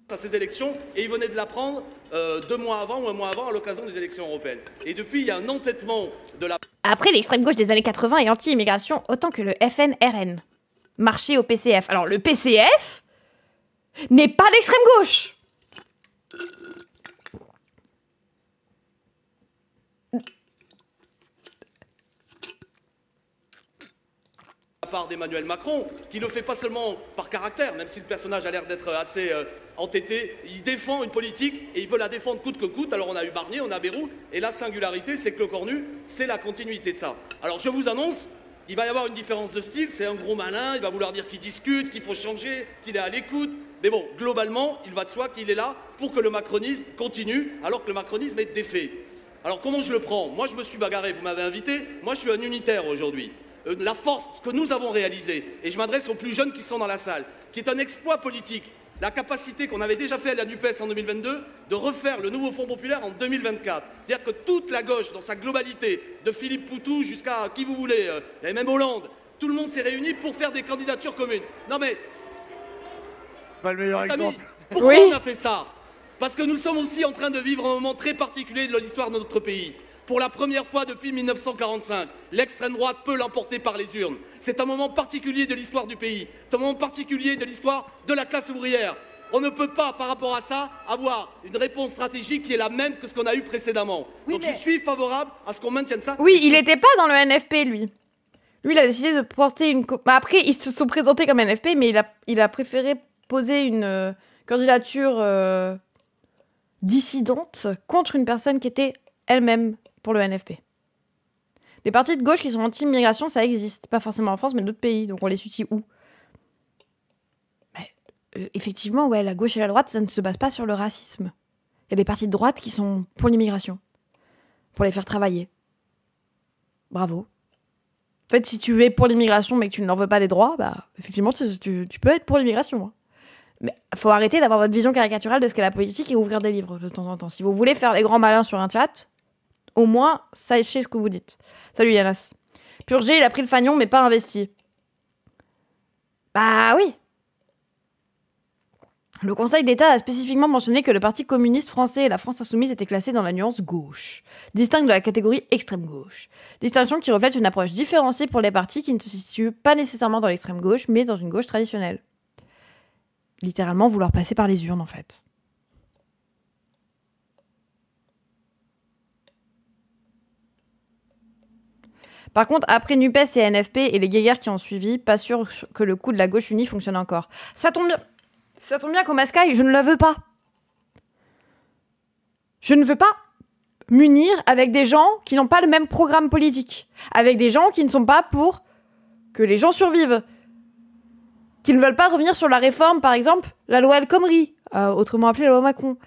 à ces élections et il venait de l'apprendre 2 mois avant ou 1 mois avant à l'occasion des élections européennes. Et depuis, il y a un entêtement de la... Après, l'extrême gauche des années 80 est anti-immigration autant que le FNRN. Marché au PCF. Alors, le PCF n'est pas l'extrême gauche. part d'Emmanuel Macron, qui ne le fait pas seulement par caractère, même si le personnage a l'air d'être assez entêté, il défend une politique et il veut la défendre coûte que coûte. Alors on a eu Barnier, on a Bayrou, et la singularité, c'est que le Cornu, c'est la continuité de ça. Alors je vous annonce, il va y avoir une différence de style, c'est un gros malin, il va vouloir dire qu'il discute, qu'il faut changer, qu'il est à l'écoute, mais bon, globalement, il va de soi qu'il est là pour que le macronisme continue, alors que le macronisme est défait. Alors comment je le prends? Moi je me suis bagarré, vous m'avez invité, moi je suis un unitaire aujourd'hui. La force, ce que nous avons réalisé, et je m'adresse aux plus jeunes qui sont dans la salle, qui est un exploit politique, la capacité qu'on avait déjà fait à la NUPES en 2022 de refaire le nouveau Fonds populaire en 2024. C'est-à-dire que toute la gauche, dans sa globalité, de Philippe Poutou jusqu'à qui vous voulez, et même Hollande, tout le monde s'est réuni pour faire des candidatures communes. Non mais... C'est pas le meilleur exemple. Pourquoi on a fait ça? Parce que nous sommes aussi en train de vivre un moment très particulier de l'histoire de notre pays. Pour la première fois depuis 1945, l'extrême droite peut l'emporter par les urnes. C'est un moment particulier de l'histoire du pays. C'est un moment particulier de l'histoire de la classe ouvrière. On ne peut pas, par rapport à ça, avoir une réponse stratégique qui est la même que ce qu'on a eu précédemment. Oui, donc je suis favorable à ce qu'on maintienne ça. Oui, il n'était pas dans le NFP, lui. Lui, il a décidé de porter une... Après, ils se sont présentés comme NFP, mais il a préféré poser une candidature dissidente contre une personne qui était elle-même pour le NFP. Des partis de gauche qui sont anti-immigration, ça existe. Pas forcément en France, mais d'autres pays. Donc on les situe où? Effectivement, ouais, la gauche et la droite, ça ne se base pas sur le racisme. Il y a des partis de droite qui sont pour l'immigration. Pour les faire travailler. Bravo. En fait, si tu es pour l'immigration, mais que tu ne leur veux pas des droits, bah, effectivement, tu peux être pour l'immigration. Hein. Mais il faut arrêter d'avoir votre vision caricaturale de ce qu'est la politique et ouvrir des livres de temps en temps. Si vous voulez faire les grands malins sur un chat, au moins, sachez ce que vous dites. Salut Yanas. Purgé, il a pris le fanion, mais pas investi. Bah oui. Le Conseil d'État a spécifiquement mentionné que le Parti communiste français et la France insoumise étaient classés dans la nuance gauche, distincte de la catégorie extrême gauche. Distinction qui reflète une approche différenciée pour les partis qui ne se situent pas nécessairement dans l'extrême gauche, mais dans une gauche traditionnelle. Littéralement vouloir passer par les urnes, en fait. Par contre, après NUPES et NFP et les guéguerres qui ont suivi, pas sûr que le coup de la gauche unie fonctionne encore. Ça tombe bien qu'au Mascaille, je ne le veux pas. Je ne veux pas m'unir avec des gens qui n'ont pas le même programme politique. Avec des gens qui ne sont pas pour que les gens survivent. Qui ne veulent pas revenir sur la réforme, par exemple, la loi El Khomri, autrement appelée la loi Macron.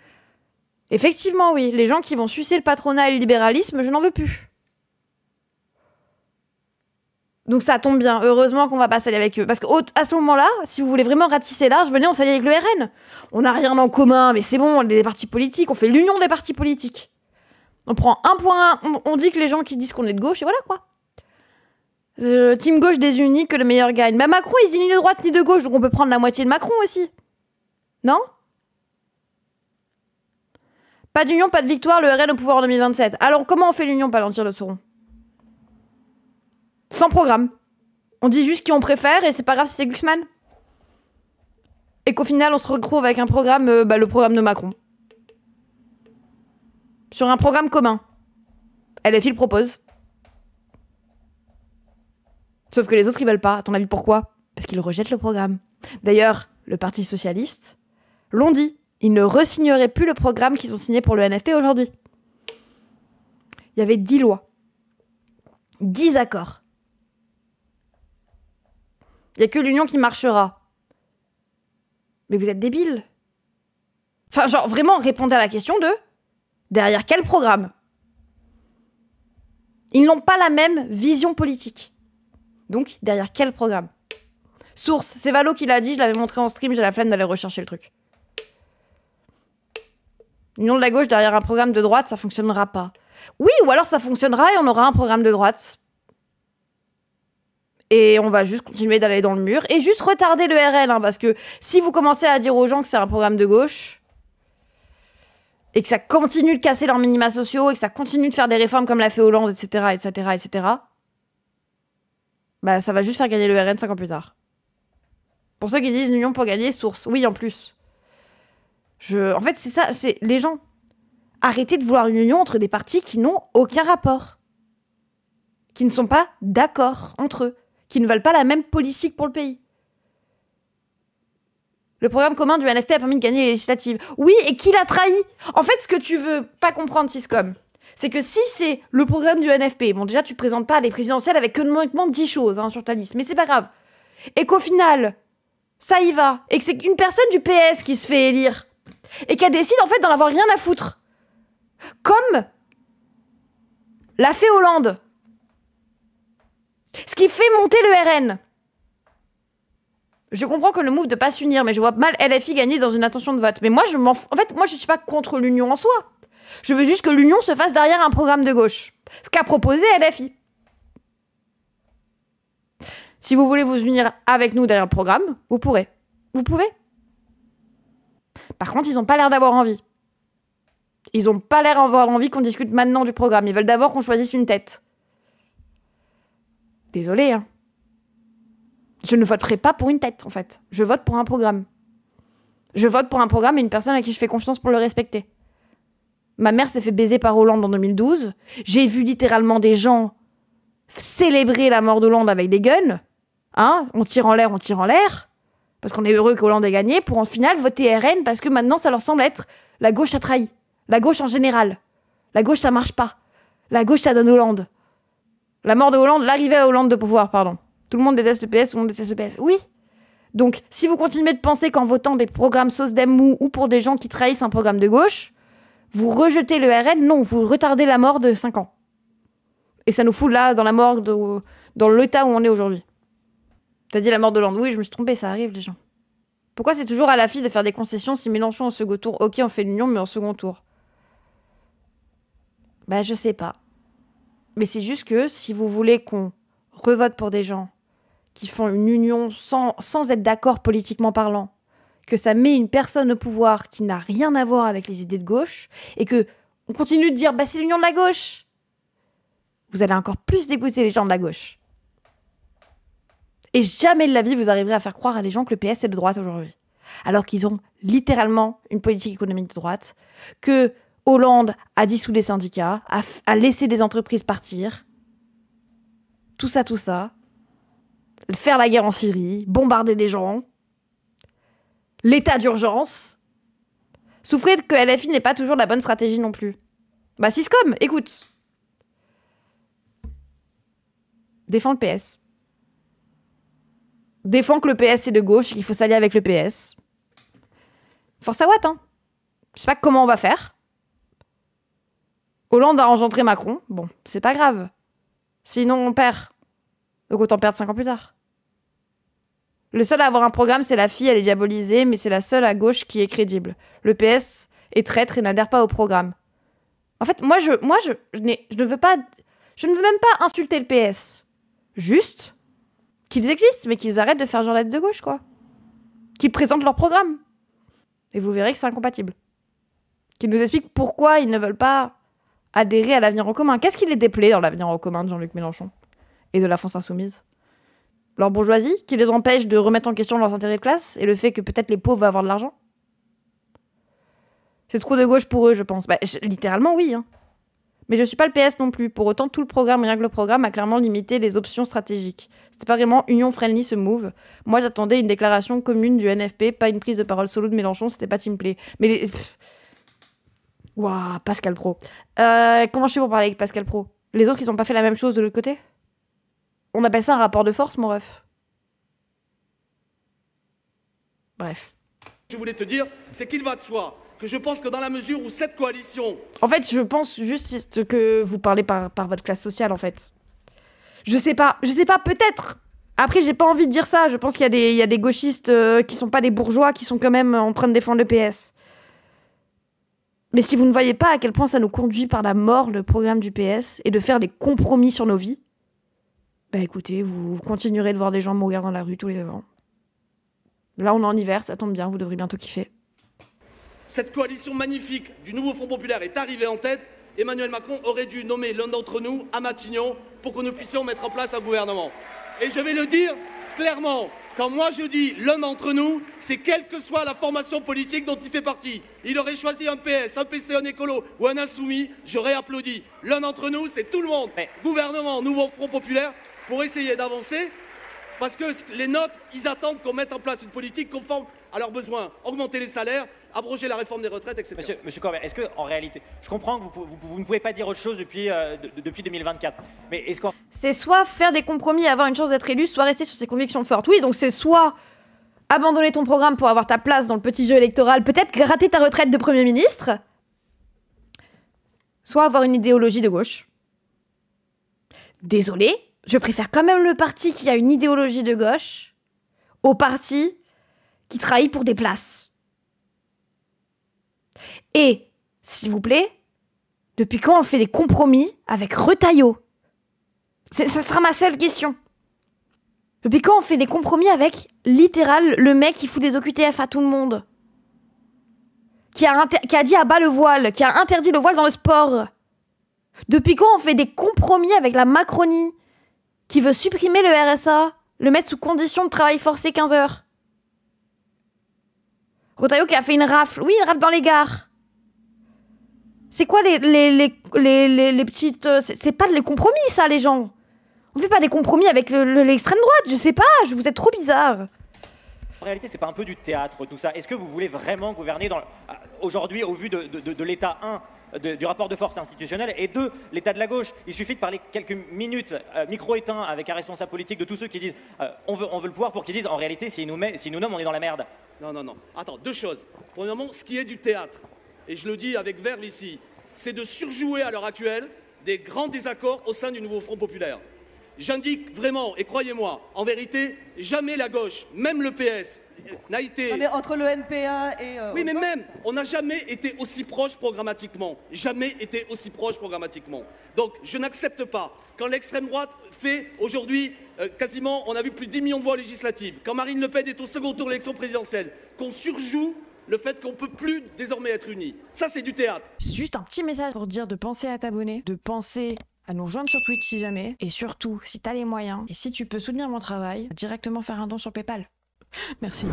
Effectivement, oui, les gens qui vont sucer le patronat et le libéralisme, je n'en veux plus. Donc ça tombe bien, heureusement qu'on va pas s'allier avec eux. Parce qu'à ce moment-là, si vous voulez vraiment ratisser large, venez, on s'allie avec le RN. On n'a rien en commun, mais c'est bon, on est des partis politiques, on fait l'union des partis politiques. On prend un point, on dit que les gens qui disent qu'on est de gauche, et voilà quoi. Team gauche désunie, que le meilleur gagne. Mais Macron, il se dit ni de droite ni de gauche, donc on peut prendre la moitié de Macron aussi. Non? Pas d'union, pas de victoire, le RN au pouvoir en 2027. Alors comment on fait l'union, Palantir de Sauron? Sans programme. On dit juste qui on préfère et c'est pas grave si c'est Glucksmann. Et qu'au final, on se retrouve avec un programme, le programme de Macron. Sur un programme commun. LFI le propose. Sauf que les autres, ils veulent pas. À ton avis, pourquoi? Parce qu'ils rejettent le programme. D'ailleurs, le Parti Socialiste l'ont dit. Ils ne re-signeraient plus le programme qu'ils ont signé pour le NFP aujourd'hui. Il y avait 10 lois. 10 accords. Il n'y a que l'union qui marchera. Mais vous êtes débiles. Enfin, genre, vraiment, répondez à la question de... Derrière quel programme? Ils n'ont pas la même vision politique. Donc, derrière quel programme? Source, c'est Valo qui l'a dit, je l'avais montré en stream, j'ai la flemme d'aller rechercher le truc. L'union de la gauche derrière un programme de droite, ça fonctionnera pas. Oui, ou alors ça fonctionnera et on aura un programme de droite. Et on va juste continuer d'aller dans le mur et juste retarder le RN, hein, parce que si vous commencez à dire aux gens que c'est un programme de gauche et que ça continue de casser leurs minima sociaux et que ça continue de faire des réformes comme l'a fait Hollande, etc., etc., etc., bah ça va juste faire gagner le RN 5 ans plus tard. Pour ceux qui disent l'union pour gagner, source. Oui, en plus. En fait, c'est ça, c'est les gens. Arrêtez de vouloir une union entre des partis qui n'ont aucun rapport. Qui ne sont pas d'accord entre eux. Qui ne veulent pas la même politique pour le pays. Le programme commun du NFP a permis de gagner les législatives. Oui, et qui l'a trahi? En fait, ce que tu veux pas comprendre, Siscom, c'est que si c'est le programme du NFP, bon déjà tu présentes pas les présidentielles avec uniquement 10 choses sur ta liste, mais c'est pas grave. Et qu'au final, ça y va, et que c'est une personne du PS qui se fait élire, et qu'elle décide en fait d'en avoir rien à foutre. Comme l'a fait Hollande. Ce qui fait monter le RN. Je comprends que le move de pas s'unir, mais je vois mal LFI gagner dans une intention de vote. Mais moi, je m'en fous. En fait, moi, je suis pas contre l'union en soi. Je veux juste que l'union se fasse derrière un programme de gauche. Ce qu'a proposé LFI. Si vous voulez vous unir avec nous derrière le programme, vous pourrez. Vous pouvez. Par contre, ils ont pas l'air d'avoir envie. Ils ont pas l'air d'avoir envie qu'on discute maintenant du programme. Ils veulent d'abord qu'on choisisse une tête. Désolé, hein. Je ne voterai pas pour une tête, en fait. Je vote pour un programme. Je vote pour un programme et une personne à qui je fais confiance pour le respecter. Ma mère s'est fait baiser par Hollande en 2012. J'ai vu littéralement des gens célébrer la mort d'Hollande avec des guns. On tire en l'air, on tire en l'air. Parce qu'on est heureux qu'Hollande ait gagné pour en final voter RN parce que maintenant ça leur semble être la gauche a trahi. La gauche en général. La gauche ça marche pas. La gauche ça donne Hollande. La mort de Hollande, l'arrivée à Hollande de pouvoir, pardon. Tout le monde déteste le PS, tout le monde déteste le PS. Oui. Donc, si vous continuez de penser qu'en votant des programmes SOSDEM mou ou pour des gens qui trahissent un programme de gauche, vous rejetez le RN, non, vous retardez la mort de 5 ans. Et ça nous fout là, dans la mort, dans l'état où on est aujourd'hui. T'as dit la mort de Hollande. Oui, je me suis trompée, ça arrive, les gens. Pourquoi c'est toujours à la fille de faire des concessions si Mélenchon au second tour, ok, on fait l'union, mais en second tour? Bah, je sais pas. Mais c'est juste que si vous voulez qu'on revote pour des gens qui font une union sans être d'accord politiquement parlant, que ça met une personne au pouvoir qui n'a rien à voir avec les idées de gauche, et que on continue de dire bah c'est l'union de la gauche, vous allez encore plus dégoûter les gens de la gauche. Et jamais de la vie vous arriverez à faire croire à les gens que le PS est de droite aujourd'hui. Alors qu'ils ont littéralement une politique économique de droite, que Hollande a dissous les syndicats, a laissé des entreprises partir, tout ça, faire la guerre en Syrie, bombarder les gens, l'état d'urgence. Souffrez que LFI n'est pas toujours la bonne stratégie non plus. Bah Siscom, écoute. Défends le PS. Défends que le PS est de gauche et qu'il faut s'allier avec le PS. Force à Watt, hein. Je sais pas comment on va faire. Hollande a engendré Macron. Bon, c'est pas grave. Sinon, on perd. Donc autant perdre 5 ans plus tard. Le seul à avoir un programme, c'est la fille, elle est diabolisée, mais c'est la seule à gauche qui est crédible. Le PS est traître et n'adhère pas au programme. En fait, moi, je ne veux pas... Je ne veux même pas insulter le PS. Juste qu'ils existent, mais qu'ils arrêtent de faire genre l'aide de gauche, quoi. Qu'ils présentent leur programme. Et vous verrez que c'est incompatible. Qu'ils nous expliquent pourquoi ils ne veulent pas adhérer à l'avenir en commun. Qu'est-ce qui les déplaît dans l'avenir en commun de Jean-Luc Mélenchon et de la France insoumise? Leur bourgeoisie qui les empêche de remettre en question leurs intérêts de classe et le fait que peut-être les pauvres vont avoir de l'argent? C'est trop de gauche pour eux, je pense. Bah, littéralement, oui. Hein. Mais je suis pas le PS non plus. Pour autant, tout le programme, rien que le programme, a clairement limité les options stratégiques. C'était pas vraiment union-friendly ce move. Moi, j'attendais une déclaration commune du NFP, pas une prise de parole solo de Mélenchon, c'était pas team play. Mais les... Waouh, Pascal Pro. Comment je fais pour parler avec Pascal Pro? Les autres, ils ont pas fait la même chose de l'autre côté? On appelle ça un rapport de force, mon ref. Bref. Je voulais te dire, c'est qu'il va de soi que je pense que dans la mesure où cette coalition... En fait, je pense juste que vous parlez par votre classe sociale, en fait. Je sais pas, peut-être. Après, j'ai pas envie de dire ça. Je pense qu'il y a des gauchistes qui sont pas des bourgeois, qui sont quand même en train de défendre le PS. Mais si vous ne voyez pas à quel point ça nous conduit par la mort, le programme du PS, et de faire des compromis sur nos vies, Bah écoutez, vous continuerez de voir des gens mourir dans la rue tous les ans. Là, on est en hiver, ça tombe bien, vous devrez bientôt kiffer. Cette coalition magnifique du nouveau Front populaire est arrivée en tête. Emmanuel Macron aurait dû nommer l'un d'entre nous à Matignon pour que nous puissions mettre en place un gouvernement. Et je vais le dire clairement, quand moi je dis l'un d'entre nous, c'est quelle que soit la formation politique dont il fait partie. Il aurait choisi un PS, un PC, un écolo ou un insoumis, j'aurais applaudi. L'un d'entre nous, c'est tout le monde. Gouvernement, nouveau Front populaire, pour essayer d'avancer. Parce que les nôtres, ils attendent qu'on mette en place une politique conforme à leurs besoins. Augmenter les salaires, abroger la réforme des retraites, etc. Monsieur Corbet, est-ce qu'en réalité, je comprends que vous ne pouvez pas dire autre chose depuis 2024, mais est-ce qu'on... C'est soit faire des compromis et avoir une chance d'être élu, soit rester sur ses convictions fortes. Oui, donc c'est soit abandonner ton programme pour avoir ta place dans le petit jeu électoral, peut-être gratter ta retraite de Premier ministre, soit avoir une idéologie de gauche. Désolé, je préfère quand même le parti qui a une idéologie de gauche au parti qui trahit pour des places. Et, s'il vous plaît, depuis quand on fait des compromis avec Retailleau ? Ça sera ma seule question. Depuis quand on fait des compromis avec, littéral, le mec qui fout des OQTF à tout le monde ? Qui a dit à bas le voile, qui a interdit le voile dans le sport ? Depuis quand on fait des compromis avec la Macronie, qui veut supprimer le RSA, le mettre sous condition de travail forcé 15 heures ? Retailleau qui a fait une rafle. Oui, une rafle dans les gares. C'est quoi les petites... C'est pas les compromis, ça, les gens. On fait pas des compromis avec l'extrême droite, je sais pas, vous êtes trop bizarre. En réalité, c'est pas un peu du théâtre, tout ça. Est-ce que vous voulez vraiment gouverner aujourd'hui, au vu de l'état 1 du rapport de force institutionnel, et 2, l'état de la gauche? Il suffit de parler quelques minutes, micro éteint, avec un responsable politique de tous ceux qui disent on veut le pouvoir, pour qu'ils disent en réalité, s'ils nous nomment, on est dans la merde. Non. Attends, deux choses. Premièrement, ce qui est du théâtre, et je le dis avec verve ici, c'est de surjouer à l'heure actuelle des grands désaccords au sein du nouveau Front populaire. J'indique vraiment, et croyez-moi, en vérité, jamais la gauche, même le PS, n'a été... Non mais entre le NPA et... Oui, mais même, on n'a jamais été aussi proche programmatiquement. Jamais été aussi proche programmatiquement. Donc, je n'accepte pas, quand l'extrême droite fait aujourd'hui, quasiment, on a vu plus de 10 millions de voix législatives, quand Marine Le Pen est au second tour de l'élection présidentielle, qu'on surjoue le fait qu'on ne peut plus désormais être unis. Ça, c'est du théâtre. Juste un petit message pour dire de penser à t'abonner, de penser à nous rejoindre sur Twitch si jamais, et surtout, si t'as les moyens, et si tu peux soutenir mon travail, directement faire un don sur PayPal. Merci.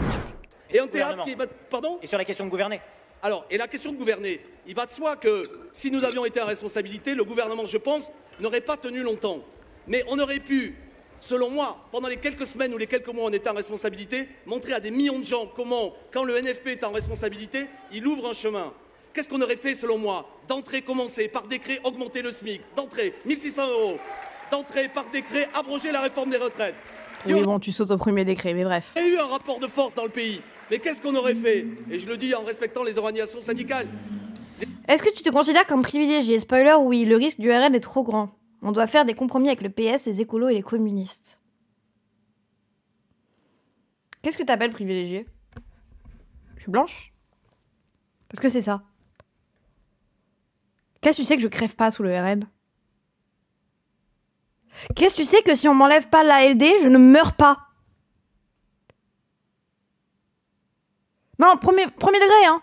Et un théâtre qui... Pardon ? Et sur la question de gouverner ? Alors, et la question de gouverner, il va de soi que si nous avions été en responsabilité, le gouvernement, je pense, n'aurait pas tenu longtemps. Mais on aurait pu, selon moi, pendant les quelques semaines ou les quelques mois où on était en responsabilité, montrer à des millions de gens comment, quand le NFP est en responsabilité, il ouvre un chemin. Qu'est-ce qu'on aurait fait, selon moi? D'entrée, commencer par décret, augmenter le SMIC. D'entrée, 1 600 €. D'entrée, par décret, abroger la réforme des retraites. Oui, bon, tu sautes au premier décret, mais bref. Il y a eu un rapport de force dans le pays. Mais qu'est-ce qu'on aurait fait? Et je le dis en respectant les organisations syndicales. Est-ce que tu te considères comme privilégié? Spoiler, oui, le risque du RN est trop grand. On doit faire des compromis avec le PS, les écolos et les communistes. Qu'est-ce que t'appelles privilégié? Je suis blanche? Parce que c'est ça. Qu'est-ce que tu sais que je crève pas sous le RN? Qu'est-ce que tu sais que si on m'enlève pas l'ALD, je ne meurs pas? Non, premier degré, hein.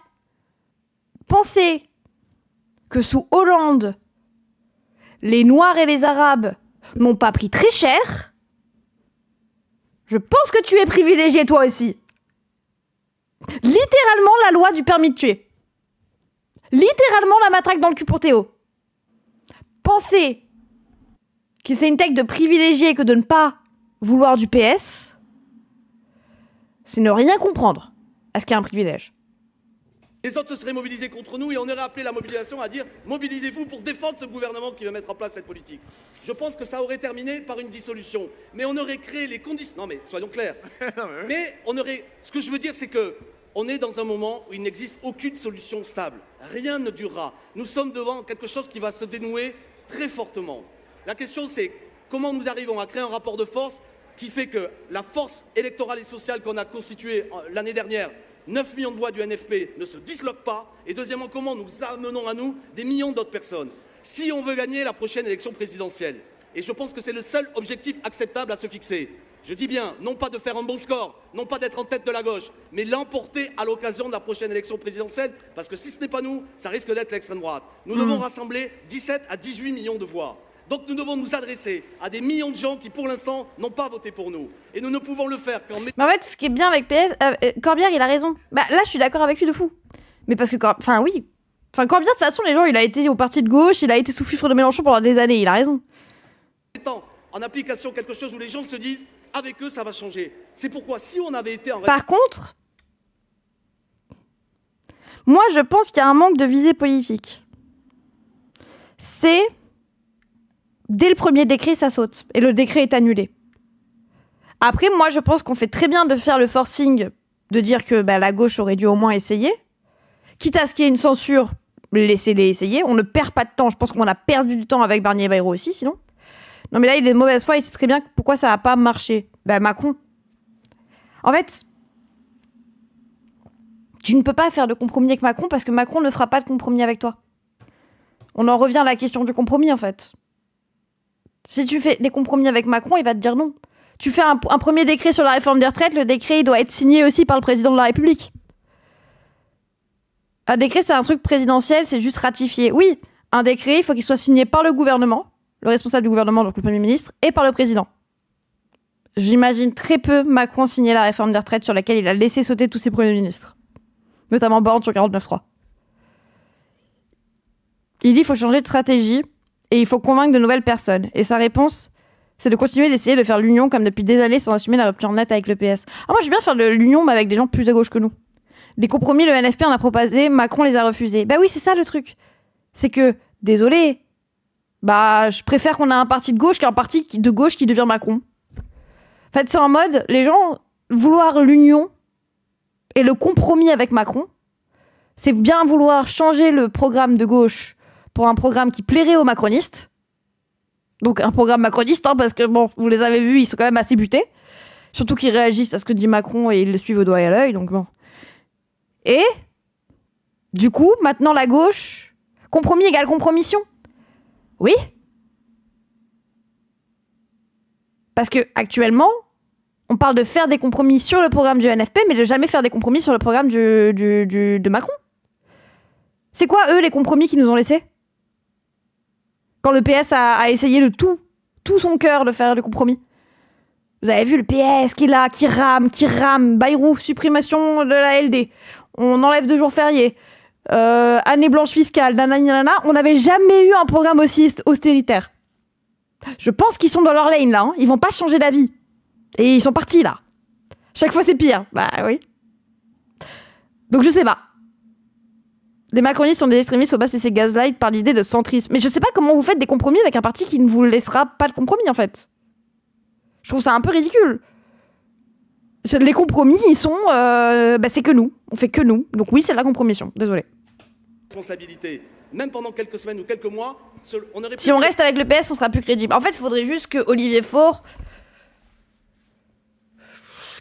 Pensez que sous Hollande, les Noirs et les Arabes n'ont pas pris très cher. Je pense que tu es privilégié toi aussi. Littéralement la loi du permis de tuer. Littéralement la matraque dans le cul pour Théo. Pensez que c'est une tech de privilégié que de ne pas vouloir du PS, c'est ne rien comprendre à ce qu'il y a un privilège. Les autres se seraient mobilisés contre nous et on aurait appelé la mobilisation à dire « Mobilisez-vous pour défendre ce gouvernement qui va mettre en place cette politique ». Je pense que ça aurait terminé par une dissolution. Mais on aurait créé les conditions... Non mais soyons clairs. Mais on aurait... Ce que je veux dire, c'est que on est dans un moment où il n'existe aucune solution stable. Rien ne durera. Nous sommes devant quelque chose qui va se dénouer très fortement. La question, c'est comment nous arrivons à créer un rapport de force qui fait que la force électorale et sociale qu'on a constituée l'année dernière, 9 millions de voix du NFP, ne se disloquent pas. Et deuxièmement, comment nous amenons à nous des millions d'autres personnes. Si on veut gagner la prochaine élection présidentielle, Et je pense que c'est le seul objectif acceptable à se fixer. Je dis bien, non pas de faire un bon score, non pas d'être en tête de la gauche, mais l'emporter à l'occasion de la prochaine élection présidentielle, parce que si ce n'est pas nous, ça risque d'être l'extrême droite. Nous devons rassembler 17 à 18 millions de voix. Donc nous devons nous adresser à des millions de gens qui, pour l'instant, n'ont pas voté pour nous. Et nous ne pouvons le faire qu'en... Mais en fait, ce qui est bien avec PS, Corbière, il a raison. Bah là, je suis d'accord avec lui de fou. Mais parce que, oui. Enfin, Corbière, de toute façon, les gens, il a été au parti de gauche, il a été sous fifre de Mélenchon pendant des années, il a raison. En application quelque chose où les gens se disent, avec eux, ça va changer. C'est pourquoi, si on avait été en... Par contre, moi, je pense qu'il y a un manque de visée politique. C'est... Dès le premier décret, ça saute. Et le décret est annulé. Après, moi, je pense qu'on fait très bien de faire le forcing, de dire que la gauche aurait dû au moins essayer. Quitte à ce qu'il y ait une censure, laissez-les essayer. On ne perd pas de temps. Je pense qu'on a perdu du temps avec Barnier et Bayrou aussi, sinon. Non, mais là, il est de mauvaise foi. Il sait très bien pourquoi ça n'a pas marché. Macron. En fait, tu ne peux pas faire de compromis avec Macron parce que Macron ne fera pas de compromis avec toi. On en revient à la question du compromis, en fait. Si tu fais des compromis avec Macron, il va te dire non. Tu fais un premier décret sur la réforme des retraites, le décret il doit être signé aussi par le président de la République. Un décret, c'est un truc présidentiel, c'est juste ratifié. Oui, un décret, il faut qu'il soit signé par le gouvernement, le responsable du gouvernement, donc le Premier ministre, et par le président. J'imagine très peu Macron signer la réforme des retraites sur laquelle il a laissé sauter tous ses premiers ministres. Notamment Borne sur 49.3. Il dit qu'il faut changer de stratégie. Et il faut convaincre de nouvelles personnes. Et sa réponse, c'est de continuer d'essayer de faire l'union comme depuis des années sans assumer la rupture nette avec le PS. Moi, je veux bien faire de l'union, mais avec des gens plus à gauche que nous. Des compromis, le NFP en a proposé, Macron les a refusés. Oui, c'est ça le truc. C'est que, désolé, je préfère qu'on ait un parti de gauche qu'un parti de gauche qui devient Macron. En fait, c'est en mode, les gens, vouloir l'union et le compromis avec Macron, c'est bien vouloir changer le programme de gauche pour un programme qui plairait aux macronistes. Donc un programme macroniste, parce que vous les avez vus, ils sont quand même assez butés. Surtout qu'ils réagissent à ce que dit Macron et ils le suivent au doigt et à l'œil, donc bon. Et, du coup, maintenant la gauche, compromis égale compromission. Oui. Parce que actuellement, on parle de faire des compromis sur le programme du NFP, mais de jamais faire des compromis sur le programme de Macron. C'est quoi, eux, les compromis qu'ils nous ont laissés ? Quand le PS a essayé de tout son cœur de faire des compromis. Vous avez vu le PS qui est là, qui rame, Bayrou, suppression de la LD, on enlève 2 jours fériés, année blanche fiscale, nanana, on n'avait jamais eu un programme aussi austéritaire. Je pense qu'ils sont dans leur lane là, ils vont pas changer d'avis. Et ils sont partis là. Chaque fois c'est pire, oui. Donc je sais pas. Les macronistes sont des extrémistes, faut pas se laisser gaslight par l'idée de centrisme. Mais je sais pas comment vous faites des compromis avec un parti qui ne vous laissera pas de compromis, en fait. Je trouve ça un peu ridicule. Les compromis, ils sont... c'est que nous. On fait que nous. Donc oui, c'est de la compromission. Désolé. Responsabilité. Même pendant quelques semaines ou quelques mois, on aurait... Si on reste avec le PS, on sera plus crédible. En fait, il faudrait juste que Olivier Faure...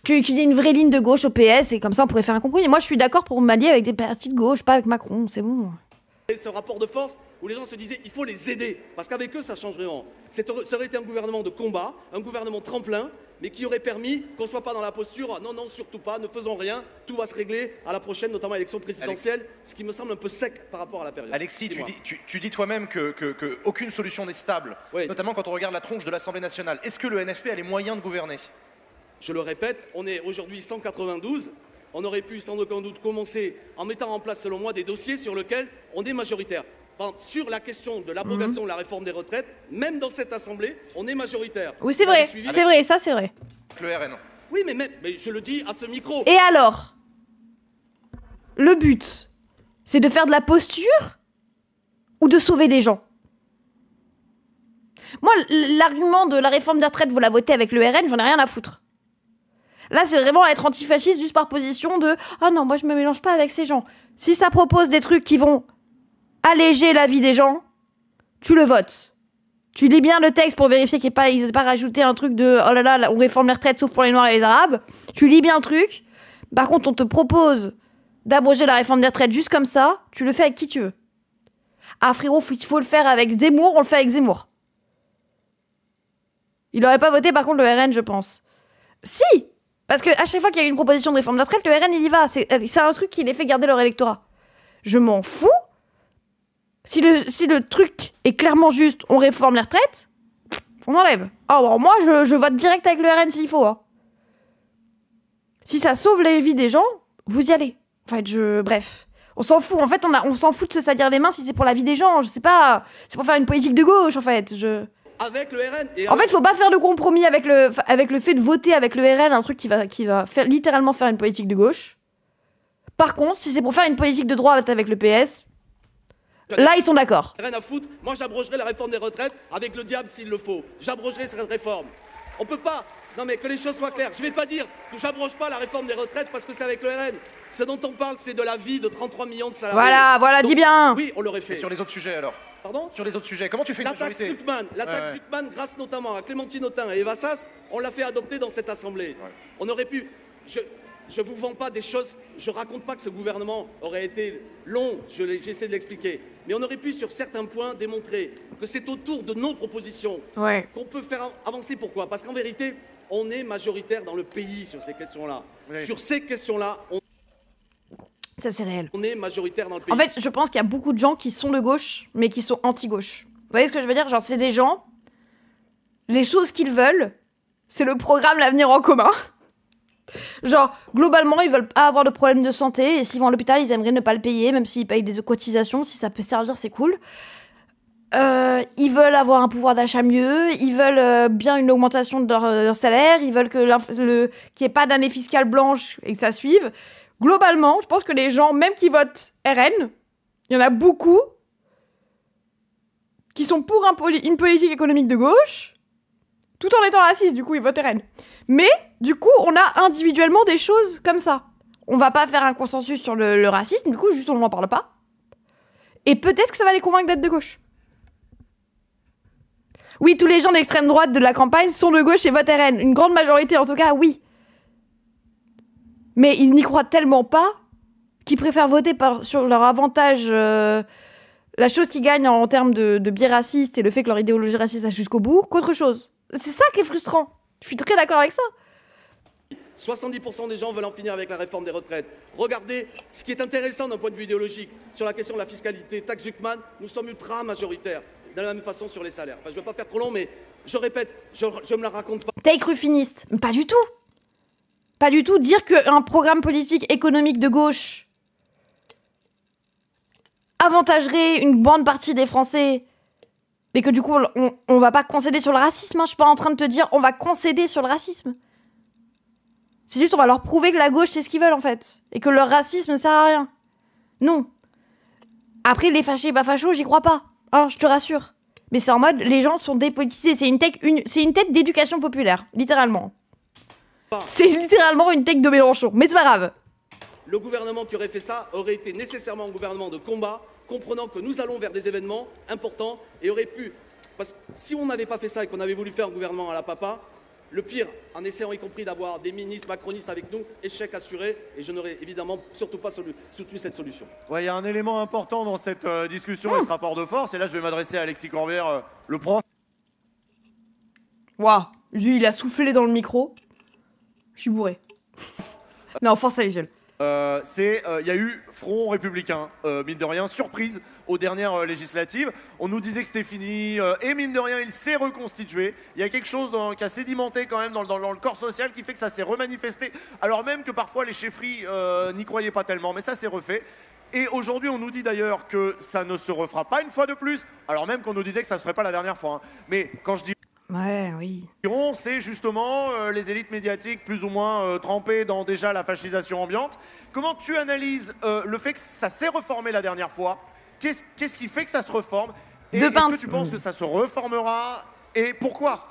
qu'il y ait une vraie ligne de gauche au PS et comme ça on pourrait faire un compromis. Moi je suis d'accord pour m'allier avec des partis de gauche, pas avec Macron, c'est bon. Ce rapport de force où les gens se disaient il faut les aider, parce qu'avec eux ça change vraiment. Ça aurait été un gouvernement de combat, un gouvernement tremplin, mais qui aurait permis qu'on ne soit pas dans la posture non, surtout pas, ne faisons rien, tout va se régler à la prochaine, notamment à l'élection présidentielle, ce qui me semble un peu sec par rapport à la période. Alexis, tu dis toi-même que aucune solution n'est stable, notamment quand on regarde la tronche de l'Assemblée nationale. Est-ce que le NFP a les moyens de gouverner ? Je le répète, on est aujourd'hui 192. On aurait pu sans aucun doute commencer en mettant en place, selon moi, des dossiers sur lesquels on est majoritaire. Sur la question de l'abrogation de la réforme des retraites, même dans cette Assemblée, on est majoritaire. Oui, c'est vrai, c'est vrai, ça c'est vrai. Le RN. Oui, mais je le dis à ce micro. Et alors ? Le but, c'est de faire de la posture ou de sauver des gens ? Moi, l'argument de la réforme des retraites, vous la votez avec le RN, j'en ai rien à foutre. Là, c'est vraiment être antifasciste juste par position de « Ah non, moi je me mélange pas avec ces gens ». Si ça propose des trucs qui vont alléger la vie des gens, tu le votes. Tu lis bien le texte pour vérifier qu'ils n'aient pas rajouté un truc de « Oh là là, on réforme les retraites sauf pour les Noirs et les Arabes ». Tu lis bien le truc. Par contre, on te propose d'abroger la réforme des retraites juste comme ça, tu le fais avec qui tu veux. Ah frérot, il faut le faire avec Zemmour, on le fait avec Zemmour. Il aurait pas voté par contre le RN, je pense. Si! Parce que à chaque fois qu'il y a une proposition de réforme de la retraite, le RN il y va. C'est un truc qui les fait garder leur électorat. Je m'en fous. Si le truc est clairement juste, on réforme les retraites, on enlève. Alors moi, je vote direct avec le RN s'il faut. Hein. Si ça sauve la vie des gens, vous y allez. En fait, bref. On s'en fout. En fait, on s'en fout de se salir les mains si c'est pour la vie des gens. Je sais pas. C'est pour faire une politique de gauche, en fait. Avec le RN. En fait, faut pas faire le compromis avec le fait de voter avec le RN, un truc qui va littéralement faire une politique de gauche. Par contre, si c'est pour faire une politique de droite avec le PS, là, ils sont d'accord. Rien à foutre. Moi, j'abrogerai la réforme des retraites avec le diable s'il le faut. J'abrogerai cette réforme. On peut pas. Non, mais que les choses soient claires. Je vais pas dire que j'abroge pas la réforme des retraites parce que c'est avec le RN. Ce dont on parle, c'est de la vie de 33 millions de salariés. Voilà, dis bien. Oui, on l'aurait fait. Et sur les autres sujets alors? Pardon? Sur les autres sujets, comment tu fais une majorité? L'attaque Zuckman, grâce notamment à Clémentine Autain et Eva Sass, on l'a fait adopter dans cette assemblée. Ouais. On aurait pu. Je vous vends pas des choses. Je raconte pas que ce gouvernement aurait été long. J'essaie de l'expliquer. Mais on aurait pu, sur certains points, démontrer que c'est autour de nos propositions qu'on peut faire avancer. Pourquoi? Parce qu'en vérité, on est majoritaire dans le pays sur ces questions-là. Oui. Sur ces questions-là, ça, c'est réel. On est majoritaire dans le pays. En fait, je pense qu'il y a beaucoup de gens qui sont de gauche, mais qui sont anti-gauche. Vous voyez ce que je veux dire? Genre, c'est des gens, les choses qu'ils veulent, c'est le programme L'Avenir en commun. Genre, globalement, ils veulent pas avoir de problème de santé, et s'ils vont à l'hôpital, ils aimeraient ne pas le payer, même s'ils payent des cotisations, si ça peut servir, c'est cool. Ils veulent avoir un pouvoir d'achat mieux, ils veulent bien une augmentation de leur salaire, ils veulent qu'il n'y ait pas d'année fiscale blanche et que ça suive. Globalement, je pense que les gens, même qui votent RN, il y en a beaucoup qui sont pour une politique économique de gauche, tout en étant racistes, du coup, ils votent RN. Mais, du coup, on a individuellement des choses comme ça. On va pas faire un consensus sur le racisme, du coup, juste on n'en parle pas. Et peut-être que ça va les convaincre d'être de gauche. Oui, tous les gens d'extrême droite de la campagne sont de gauche et votent RN. Une grande majorité, en tout cas, oui. Mais ils n'y croient tellement pas qu'ils préfèrent voter sur leur avantage, la chose qui gagne en termes de biais racistes et le fait que leur idéologie raciste a jusqu'au bout, qu'autre chose. C'est ça qui est frustrant. Je suis très d'accord avec ça. 70% des gens veulent en finir avec la réforme des retraites. Regardez, ce qui est intéressant d'un point de vue idéologique, sur la question de la fiscalité, taxe Zuckman, nous sommes ultra majoritaires. De la même façon sur les salaires. Enfin, je ne veux pas faire trop long, mais je répète, je me la raconte pas. Take rufiniste. Mais pas du tout. Pas du tout. Dire qu'un programme politique économique de gauche avantagerait une bonne partie des Français, mais que du coup, on va pas concéder sur le racisme. Hein. Je suis pas en train de te dire on va concéder sur le racisme. C'est juste on va leur prouver que la gauche, c'est ce qu'ils veulent, en fait. Et que leur racisme ne sert à rien. Non. Après, les fâchés, pas fachos, j'y crois pas. Hein, je te rassure. Mais c'est en mode, les gens sont dépolitisés. C'est une tech d'éducation populaire, littéralement. C'est littéralement une tech de Mélenchon. Mais c'est pas grave. Le gouvernement qui aurait fait ça aurait été nécessairement un gouvernement de combat, comprenant que nous allons vers des événements importants et aurait pu... Parce que si on n'avait pas fait ça et qu'on avait voulu faire un gouvernement à la papa, le pire, en essayant y compris d'avoir des ministres macronistes avec nous, échec assuré, et je n'aurais évidemment surtout pas soutenu cette solution. Ouais, il y a un élément important dans cette discussion et ce rapport de force, et là je vais m'adresser à Alexis Corbière, le prof. Waouh, il a soufflé dans le micro. Je suis bourré. Non, force à l'échelle. Il y a eu Front républicain, mine de rien, surprise aux dernières législatives. On nous disait que c'était fini, et mine de rien, il s'est reconstitué. Il y a quelque chose qui a sédimenté quand même dans le corps social qui fait que ça s'est remanifesté, alors même que parfois les chefferies n'y croyaient pas tellement, mais ça s'est refait. Et aujourd'hui, on nous dit d'ailleurs que ça ne se refera pas une fois de plus, alors même qu'on nous disait que ça ne se ferait pas la dernière fois. Hein. Mais quand je dis... Ouais, oui. C'est justement les élites médiatiques plus ou moins trempées dans déjà la fascisation ambiante. Comment tu analyses le fait que ça s'est reformé la dernière fois? Qu'est-ce qui fait que ça se reforme? Et est-ce que tu penses que ça se reformera? Et pourquoi?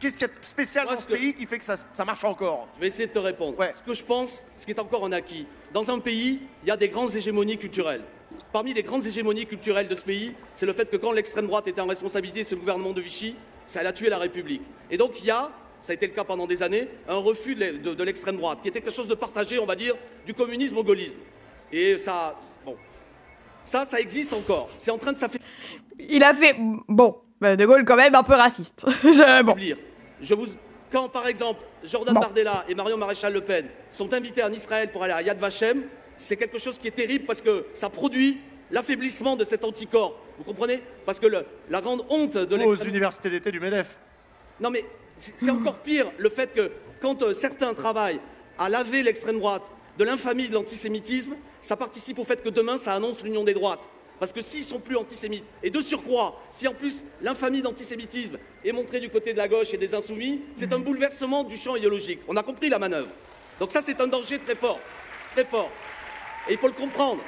Qu'est-ce qu'il y a de spécial dans ce pays qui fait que ça marche encore? Je vais essayer de te répondre. Ouais. Ce que je pense, ce qui est encore en acquis, dans un pays, il y a des grandes hégémonies culturelles. Parmi les grandes hégémonies culturelles de ce pays, c'est le fait que quand l'extrême droite était en responsabilité sur le gouvernement de Vichy, ça a tué la République. Et donc il y a, ça a été le cas pendant des années, un refus de l'extrême droite, qui était quelque chose de partagé, on va dire, du communisme au gaullisme. Et ça, bon, ça existe encore. C'est en train de s'affaiblir. Il a fait, bon, De Gaulle quand même un peu raciste. Bon. Quand, par exemple, Jordan Bardella et Marion Maréchal Le Pen sont invités en Israël pour aller à Yad Vashem, c'est quelque chose qui est terrible parce que ça produit l'affaiblissement de cet anticorps. Vous comprenez? Parce que la grande honte de Aux universités d'été du MEDEF. Non mais c'est encore pire le fait que quand certains travaillent à laver l'extrême droite de l'infamie de l'antisémitisme, ça participe au fait que demain ça annonce l'union des droites. Parce que s'ils sont plus antisémites, et de surcroît, si en plus l'infamie d'antisémitisme est montrée du côté de la gauche et des insoumis, c'est un bouleversement du champ idéologique. On a compris la manœuvre. Donc ça c'est un danger très fort. Très fort. Et il faut le comprendre.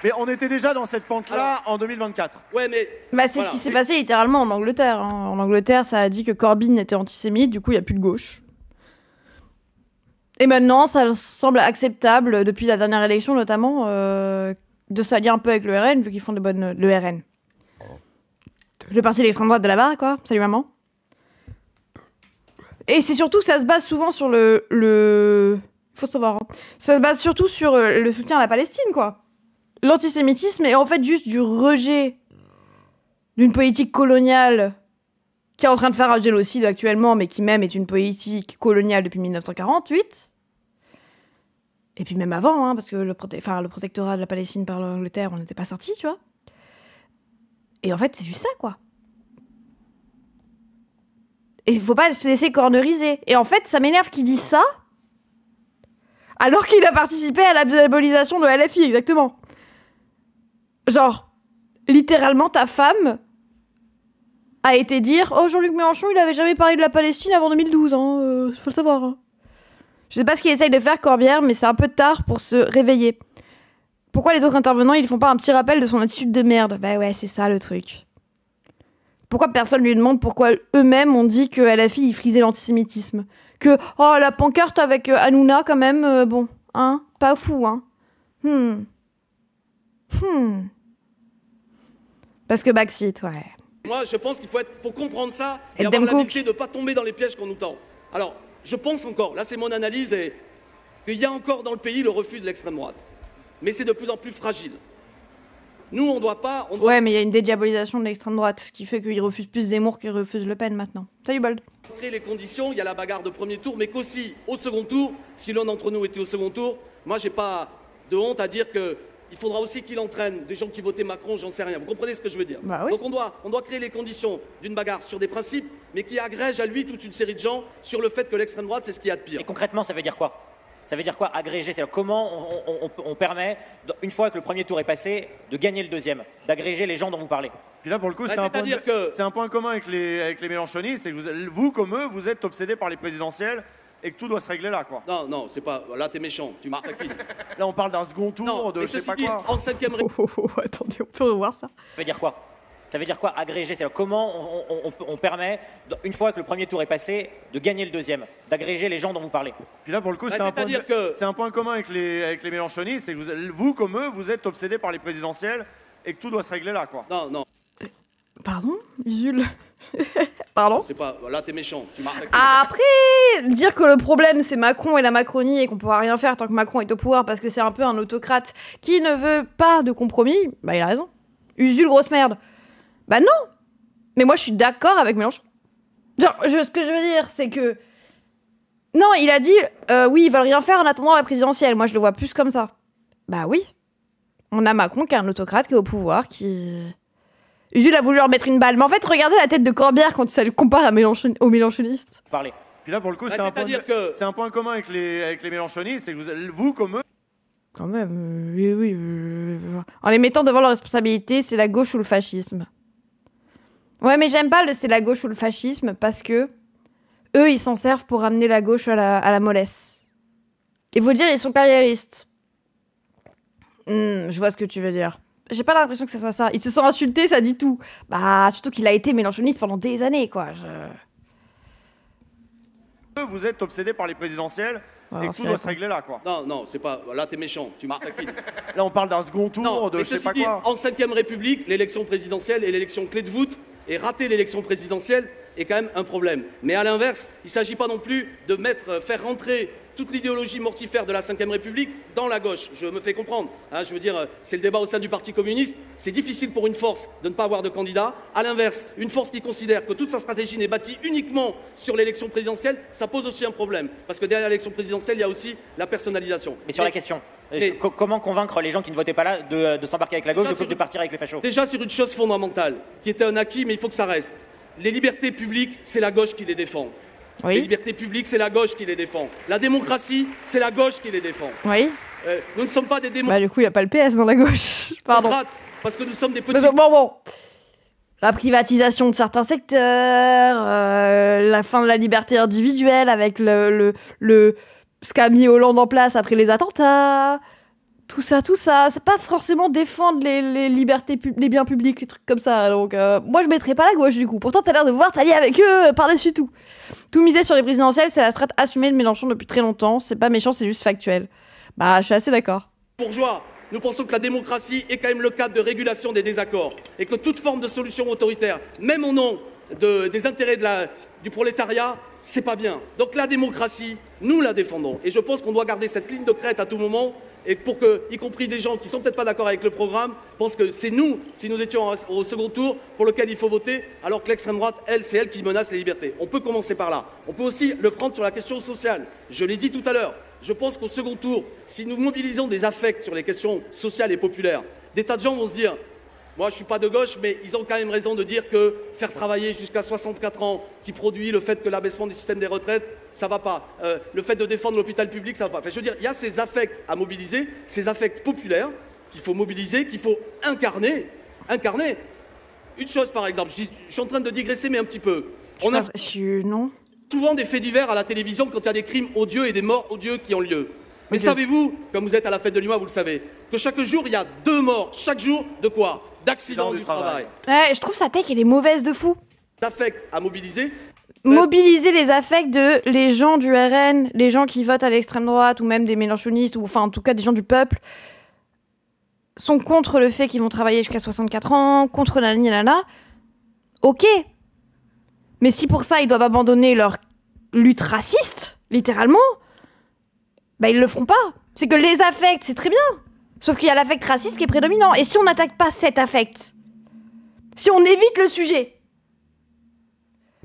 Mais on était déjà dans cette pente-là en 2024. Ouais, mais... Bah, c'est ce qui s'est passé littéralement en Angleterre. Hein. En Angleterre, ça a dit que Corbyn était antisémite, du coup, il n'y a plus de gauche. Et maintenant, ça semble acceptable, depuis la dernière élection notamment, de s'allier un peu avec le RN, vu qu'ils font de bonnes... Le RN. Le parti d'extrême droite de là-bas, quoi. Salut maman. Et c'est surtout que ça se base souvent sur le... Faut savoir, hein. Ça se base surtout sur le soutien à la Palestine, quoi. L'antisémitisme est en fait juste du rejet d'une politique coloniale qui est en train de faire un génocide actuellement, mais qui même est une politique coloniale depuis 1948. Et puis même avant, hein, parce que le protectorat de la Palestine par l'Angleterre, on n'était pas sortis, tu vois. Et en fait, c'est juste ça, quoi. Et il faut pas se laisser corneriser. Et en fait, ça m'énerve qu'il dise ça, alors qu'il a participé à la diabolisation de LFI, exactement. Genre, littéralement, ta femme a été dire « Oh, Jean-Luc Mélenchon, il avait jamais parlé de la Palestine avant 2012, hein, faut le savoir. Hein. » Je sais pas ce qu'il essaye de faire, Corbière, mais c'est un peu tard pour se réveiller. Pourquoi les autres intervenants, ils font pas un petit rappel de son attitude de merde? Bah ouais, c'est ça, le truc. Pourquoi personne lui demande pourquoi eux-mêmes ont dit que LFI, ils frisaient l'antisémitisme? Que, oh, la pancarte avec Hanouna, quand même, bon, hein, pas fou, hein. Parce que backseat, ouais. Moi, je pense qu'il faut comprendre ça et avoir l'habilité de ne pas tomber dans les pièges qu'on nous tend. Alors, je pense encore, là c'est mon analyse, qu'il y a encore dans le pays le refus de l'extrême droite. Mais c'est de plus en plus fragile. Nous, on ne doit pas... Ouais, mais il y a une dédiabolisation de l'extrême droite, ce qui fait qu'ils refusent plus Zemmour qu'ils refusent Le Pen maintenant. Salut Bold. Créer les conditions, il y a la bagarre de premier tour, mais qu'aussi au second tour, si l'un d'entre nous était au second tour, moi j'ai pas de honte à dire que il faudra aussi qu'il entraîne des gens qui votaient Macron, j'en sais rien. Vous comprenez ce que je veux dire? Bah oui. Donc on doit créer les conditions d'une bagarre sur des principes, mais qui agrège à lui toute une série de gens sur le fait que l'extrême droite, c'est ce qu'il y a de pire. Et concrètement, ça veut dire quoi? Ça veut dire quoi, agréger? C'est comment on permet, une fois que le premier tour est passé, de gagner le deuxième, d'agréger les gens dont vous parlez? Puis là, pour le coup, c'est un point commun avec les mélenchonistes, c'est que vous, comme eux, vous êtes obsédés par les présidentielles et que tout doit se régler là, quoi. Non, non, c'est pas... Là, t'es méchant, tu marques à qui? Là, on parle d'un second tour, non, de je sais pas quoi. En 5e... Attendez, on peut revoir ça. Ça veut dire quoi? Ça veut dire quoi, agréger? C'est comment on permet, une fois que le premier tour est passé, de gagner le deuxième, d'agréger les gens dont vous parlez? Puis là, pour le coup, c'est un point commun avec les mélenchonistes, c'est que vous, comme eux, vous êtes obsédés par les présidentielles et que tout doit se régler là, quoi. Non, non. Pardon, Jules. Pardon? C'est pas... Là, t'es méchant, tu marques à qui? Après, dire que le problème, c'est Macron et la Macronie et qu'on pourra rien faire tant que Macron est au pouvoir parce que c'est un peu un autocrate qui ne veut pas de compromis, bah il a raison. Usul, grosse merde. Bah non. Mais moi, je suis d'accord avec Mélenchon. Genre, ce que je veux dire, c'est que... Non, il a dit, oui, ils veulent rien faire en attendant la présidentielle. Moi, je le vois plus comme ça. Bah oui. On a Macron qui est un autocrate, qui est au pouvoir, qui... Jules a voulu leur mettre une balle. Mais en fait, regardez la tête de Corbière quand ça le compare aux mélenchonistes. Parlez. Puis là, pour le coup, c'est un point commun avec les mélenchonistes, c'est que vous, comme eux... Quand même, oui. En les mettant devant leurs responsabilités, c'est la gauche ou le fascisme. Ouais, mais j'aime pas le c'est la gauche ou le fascisme parce que eux, ils s'en servent pour ramener la gauche à la mollesse. Et faut dire, ils sont carriéristes. Je vois ce que tu veux dire. J'ai pas l'impression que ça soit ça. Ils se sont insultés, ça dit tout. Bah, surtout qu'il a été mélenchoniste pendant des années, quoi. Vous êtes obsédés par les présidentielles et que tout doit se régler là, quoi. Non, non, c'est pas... Là, t'es méchant, tu marques à qui? Là, on parle d'un second tour, de je sais pas quoi. En 5e République, l'élection présidentielle est l'élection clé de voûte, et rater l'élection présidentielle est quand même un problème. Mais à l'inverse, il ne s'agit pas non plus de faire rentrer toute l'idéologie mortifère de la Ve République dans la gauche. Je me fais comprendre. Hein, je veux dire, c'est le débat au sein du Parti communiste. C'est difficile pour une force de ne pas avoir de candidat. À l'inverse, une force qui considère que toute sa stratégie n'est bâtie uniquement sur l'élection présidentielle, ça pose aussi un problème. Parce que derrière l'élection présidentielle, il y a aussi la personnalisation. Mais sur la question, comment convaincre les gens qui ne votaient pas là de s'embarquer avec la gauche plutôt que de partir avec les fachos? Déjà sur une chose fondamentale, qui était un acquis, mais il faut que ça reste. Les libertés publiques, c'est la gauche qui les défend. Oui. Les libertés publiques, c'est la gauche qui les défend. La démocratie, c'est la gauche qui les défend. Oui. Nous ne sommes pas des démocrates, Bah, du coup, il n'y a pas le PS dans la gauche. Pardon. parce que nous sommes des petits... Bon. La privatisation de certains secteurs, la fin de la liberté individuelle avec ce qu'a mis Hollande en place après les attentats, tout ça. C'est pas forcément défendre les libertés, les biens publics, les trucs comme ça. Donc, moi, je mettrais pas la gauche, du coup. Pourtant, t'as l'air de vouloir t'allier avec eux par-dessus tout. Tout miser sur les présidentielles, c'est la strate assumée de Mélenchon depuis très longtemps. C'est pas méchant, c'est juste factuel. Bah, je suis assez d'accord. bourgeois. Nous pensons que la démocratie est quand même le cadre de régulation des désaccords et que toute forme de solution autoritaire, même au nom des intérêts du prolétariat, c'est pas bien. Donc la démocratie, nous la défendons. Et je pense qu'on doit garder cette ligne de crête à tout moment et pour que, y compris des gens qui sont peut-être pas d'accord avec le programme, pensent que c'est nous, si nous étions au second tour, pour lequel il faut voter, alors que l'extrême droite, c'est elle qui menace les libertés. On peut commencer par là. On peut aussi le prendre sur la question sociale. Je l'ai dit tout à l'heure. Je pense qu'au second tour, si nous mobilisons des affects sur les questions sociales et populaires, des tas de gens vont se dire, moi je ne suis pas de gauche, mais ils ont quand même raison de dire que faire travailler jusqu'à 64 ans, qui produit le fait que l'abaissement du système des retraites, ça ne va pas. Le fait de défendre l'hôpital public, ça ne va pas. Enfin, je veux dire, il y a ces affects à mobiliser, ces affects populaires qu'il faut mobiliser, qu'il faut incarner. Une chose par exemple, je suis en train de digresser mais un petit peu. Non. Souvent des faits divers à la télévision quand il y a des crimes odieux et des morts odieux qui ont lieu. Mais savez-vous, comme vous êtes à la fête de l'UMA, vous le savez, que chaque jour, il y a 2 morts. Chaque jour, de quoi? D'accidents du travail. Ouais, je trouve sa tech, elle est mauvaise de fou. D'affects à mobiliser. Mobiliser les affects de les gens du RN, les gens qui votent à l'extrême droite, ou même des mélenchonistes, ou enfin en tout cas des gens du peuple, sont contre le fait qu'ils vont travailler jusqu'à 64 ans, contre la nana. Ok. Mais si pour ça, ils doivent abandonner leur lutte raciste, littéralement, bah ils le feront pas. C'est que les affects, c'est très bien. Sauf qu'il y a l'affect raciste qui est prédominant. Et si on n'attaque pas cet affect, si on évite le sujet,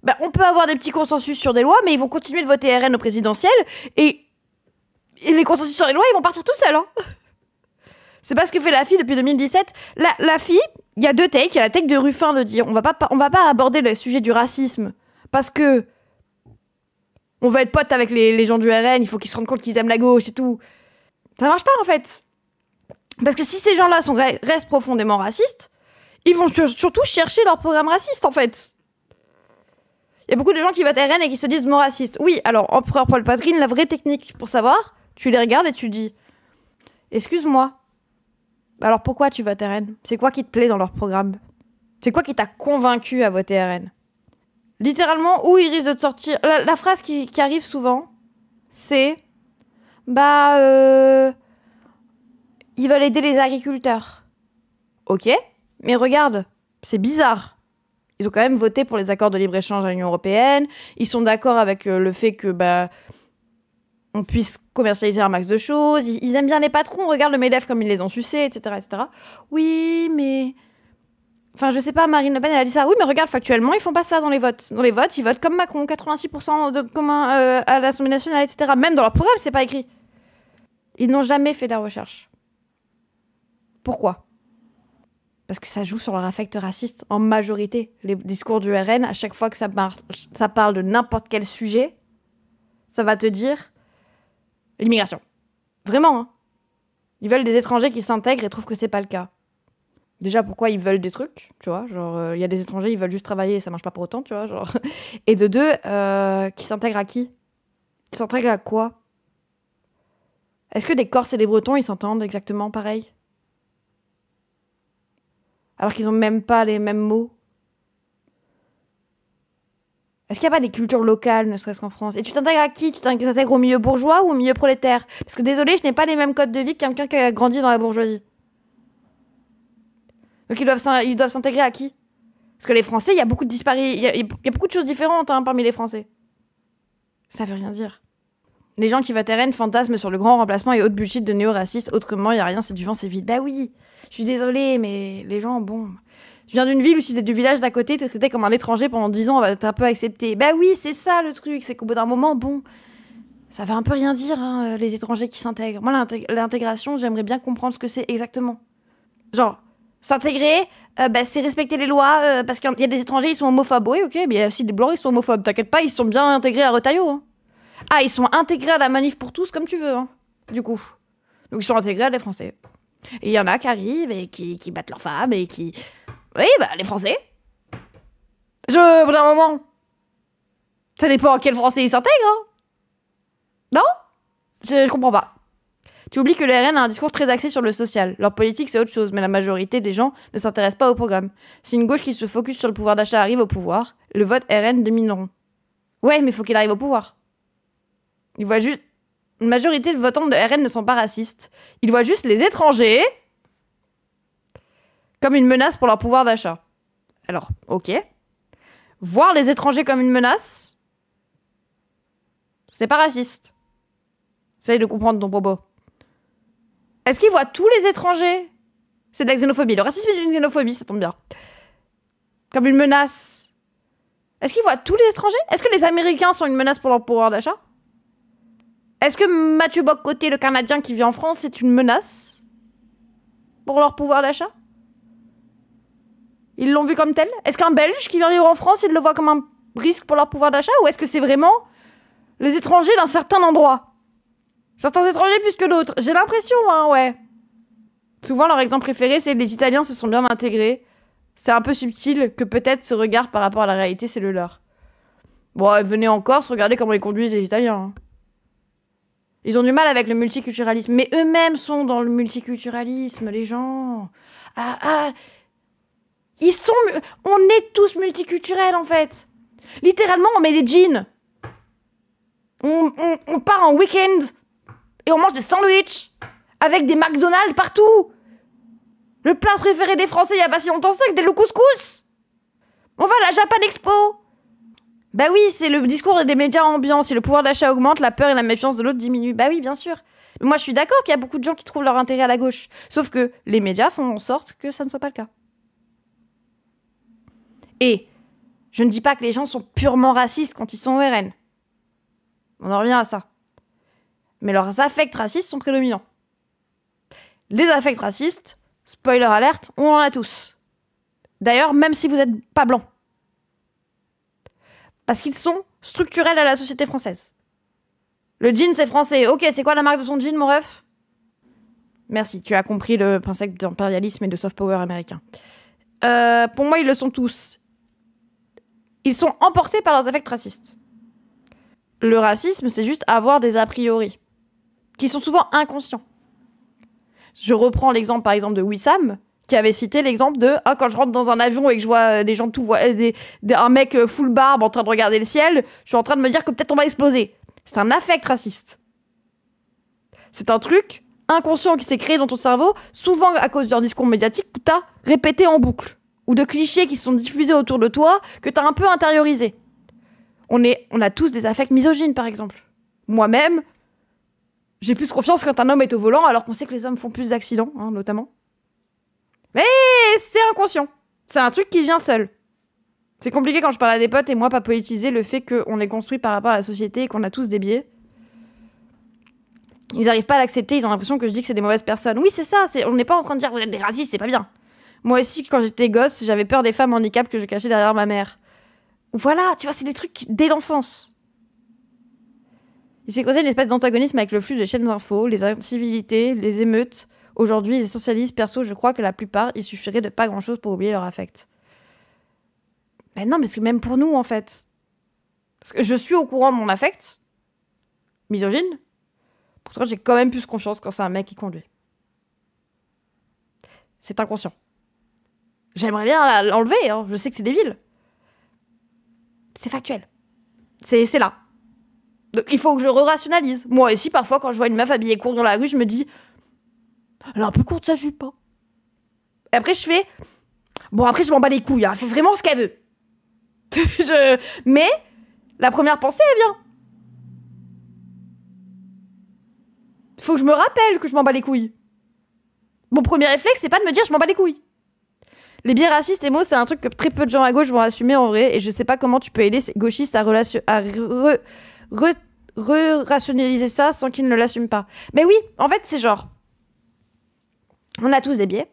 bah on peut avoir des petits consensus sur des lois, mais ils vont continuer de voter RN au présidentiel, et les consensus sur les lois, ils vont partir tout seuls. Hein. C'est pas ce que fait la FI depuis 2017. La FI, il y a 2 takes. Il y a la take de Ruffin de dire on va pas aborder le sujet du racisme parce que on va être potes avec les gens du RN, il faut qu'ils se rendent compte qu'ils aiment la gauche et tout. Ça marche pas en fait. Parce que si ces gens-là restent profondément racistes, ils vont surtout chercher leur programme raciste en fait. Il y a beaucoup de gens qui votent RN et qui se disent non racistes. Oui, alors Empereur Paul Patrine, la vraie technique pour savoir, tu les regardes et tu dis excuse-moi. Alors pourquoi tu votes RN? C'est quoi qui te plaît dans leur programme? C'est quoi qui t'a convaincu à voter RN? Littéralement, où ils risquent de te sortir... La phrase qui arrive souvent, c'est... ils veulent aider les agriculteurs. Ok, mais regarde, c'est bizarre. Ils ont quand même voté pour les accords de libre-échange à l'Union européenne. Ils sont d'accord avec le fait que... on puisse commercialiser un max de choses, ils aiment bien les patrons, regarde le MEDEF comme ils les ont sucés, etc., etc. Oui, mais... Enfin, je sais pas, Marine Le Pen, elle a dit ça. Oui, mais regarde, factuellement, ils font pas ça dans les votes. Dans les votes, ils votent comme Macron, 86% de commun à l'Assemblée nationale, etc. Même dans leur programme, c'est pas écrit. Ils n'ont jamais fait de la recherche. Pourquoi? Parce que ça joue sur leur affect raciste en majorité. Les discours du RN, à chaque fois que ça parle de n'importe quel sujet, ça va te dire... l'immigration. Vraiment, hein. Ils veulent des étrangers qui s'intègrent et trouvent que c'est pas le cas. Déjà, pourquoi ils veulent des trucs, tu vois, genre, il y a des étrangers, ils veulent juste travailler et ça marche pas pour autant, tu vois, genre. Et de 2, qui s'intègrent à qui? Qui s'intègrent à quoi? Est-ce que des Corses et des Bretons, ils s'entendent exactement pareil? Alors qu'ils ont même pas les mêmes mots? Est-ce qu'il n'y a pas des cultures locales, ne serait-ce qu'en France? Et tu t'intègres à qui? Tu t'intègres au milieu bourgeois ou au milieu prolétaire? Parce que désolé, je n'ai pas les mêmes codes de vie que quelqu'un qui a grandi dans la bourgeoisie. Donc ils doivent s'intégrer à qui? Parce que les Français, il y a beaucoup de disparités, il y a beaucoup de choses différentes parmi les Français. Ça veut rien dire. Les gens qui votent RN fantasment sur le grand remplacement et autres bullshit de néo-racistes. Autrement, il y a rien, c'est du vent, c'est vide. Bah oui, je suis désolée, mais les gens, bon... Je viens d'une ville où si t'es du village d'à côté, t'es traité comme un étranger pendant 10 ans, on va être un peu accepté. Bah oui, c'est ça le truc, c'est qu'au bout d'un moment, bon... Ça va un peu rien dire, hein, les étrangers qui s'intègrent. Moi, l'intégration, j'aimerais bien comprendre ce que c'est exactement. Genre, s'intégrer, c'est respecter les lois, parce qu'il y a des étrangers, ils sont homophobes. Oui, ok, mais si des blancs, ils sont homophobes, t'inquiète pas, ils sont bien intégrés à Retailleau. Hein. Ah, ils sont intégrés à la manif pour tous, comme tu veux, hein, du coup. Donc, ils sont intégrés à les Français. Et il y en a qui arrivent et qui battent leurs femmes et qui... Oui, les Français. Au bout d'un moment, ça dépend à quel Français ils s'intègrent, hein. Non ? Je comprends pas. Tu oublies que le RN a un discours très axé sur le social. Leur politique, c'est autre chose, mais la majorité des gens ne s'intéressent pas au programme. Si une gauche qui se focus sur le pouvoir d'achat arrive au pouvoir, le vote RN domineront. Ouais, mais faut qu'il arrive au pouvoir. Ils voient juste... Une majorité de votants de RN ne sont pas racistes. Ils voient juste les étrangers comme une menace pour leur pouvoir d'achat. Alors, ok. Voir les étrangers comme une menace, c'est pas raciste. Essaye de comprendre ton propos. Est-ce qu'ils voient tous les étrangers? C'est de la xénophobie. Le racisme est une xénophobie, ça tombe bien. Comme une menace. Est-ce qu'ils voient tous les étrangers? Est-ce que les Américains sont une menace pour leur pouvoir d'achat? Est-ce que Mathieu Bock-Côté, le Canadien qui vit en France, c'est une menace pour leur pouvoir d'achat? Ils l'ont vu comme tel? Est-ce qu'un Belge qui vient vivre en France, il le voit comme un risque pour leur pouvoir d'achat? Ou est-ce que c'est vraiment les étrangers d'un certain endroit? Certains étrangers plus que d'autres. J'ai l'impression, hein, ouais. Souvent, leur exemple préféré, c'est les Italiens se sont bien intégrés. C'est un peu subtil que peut-être ce regard par rapport à la réalité, c'est le leur. Bon, venez en Corse, regardez comment ils conduisent les Italiens. Hein. Ils ont du mal avec le multiculturalisme. Mais eux-mêmes sont dans le multiculturalisme, les gens. Ils sont... On est tous multiculturels, en fait. Littéralement, on met des jeans. On part en week-end et on mange des sandwichs avec des McDonald's partout. Le plat préféré des Français il y a pas si longtemps, c'est le couscous. On va à la Japan Expo. Bah oui, c'est le discours des médias ambiants. Si le pouvoir d'achat augmente, la peur et la méfiance de l'autre diminuent. Bah oui, bien sûr. Mais moi, je suis d'accord qu'il y a beaucoup de gens qui trouvent leur intérêt à la gauche. Sauf que les médias font en sorte que ça ne soit pas le cas. Et je ne dis pas que les gens sont purement racistes quand ils sont au RN. On en revient à ça. Mais leurs affects racistes sont prédominants. Les affects racistes, spoiler alerte, on en a tous. D'ailleurs, même si vous n'êtes pas blanc. Parce qu'ils sont structurels à la société française. Le jean, c'est français. Ok, c'est quoi la marque de ton jean, mon ref? Merci, tu as compris le principe d'impérialisme et de soft power américain. Pour moi, ils le sont tous. Ils sont emportés par leurs affects racistes. Le racisme, c'est juste avoir des a priori, qui sont souvent inconscients. Je reprends l'exemple, par exemple, de Wissam, qui avait cité l'exemple de « Ah, quand je rentre dans un avion et que je vois des gens un mec full barbe en train de regarder le ciel, je suis en train de me dire que peut-être on va exploser. » C'est un affect raciste. C'est un truc inconscient qui s'est créé dans ton cerveau, souvent à cause d'un discours médiatique que t'as répété en boucle, ou de clichés qui se sont diffusés autour de toi, que t'as un peu intériorisé. On a tous des affects misogynes, par exemple. Moi-même, j'ai plus confiance quand un homme est au volant, alors qu'on sait que les hommes font plus d'accidents, hein, notamment. Mais c'est inconscient. C'est un truc qui vient seul. C'est compliqué quand je parle à des potes et moi, pas poétiser le fait qu'on est construit par rapport à la société et qu'on a tous des biais. Ils n'arrivent pas à l'accepter, ils ont l'impression que je dis que c'est des mauvaises personnes. Oui, c'est ça, on n'est pas en train de dire vous êtes des racistes, c'est pas bien. Moi aussi, quand j'étais gosse, j'avais peur des femmes handicap que je cachais derrière ma mère. Voilà, tu vois, c'est des trucs dès l'enfance. Il s'est causé une espèce d'antagonisme avec le flux des chaînes d'infos, les incivilités, les émeutes. Aujourd'hui, les essentialistes, perso, je crois que la plupart, il suffirait de pas grand-chose pour oublier leur affect. Mais non, parce que même pour nous, en fait. Parce que je suis au courant de mon affect, misogyne, pourtant j'ai quand même plus confiance quand c'est un mec qui conduit. C'est inconscient. J'aimerais bien l'enlever, hein. Je sais que c'est débile. C'est factuel. C'est là. Donc il faut que je re-rationalise. Moi aussi, parfois, quand je vois une meuf habillée court dans la rue, je me dis elle est un peu courte sa jupe. Hein. Et après, je fais bon, après, je m'en bats les couilles. Hein. Elle fait vraiment ce qu'elle veut. Mais la première pensée, elle vient. faut que je me rappelle que je m'en bats les couilles. Mon premier réflexe, c'est pas de me dire je m'en bats les couilles. Les biais racistes et mots, c'est un truc que très peu de gens à gauche vont assumer en vrai, et je sais pas comment tu peux aider ces gauchistes à rationaliser ça sans qu'ils ne l'assument pas. Mais oui, en fait, c'est genre, on a tous des biais.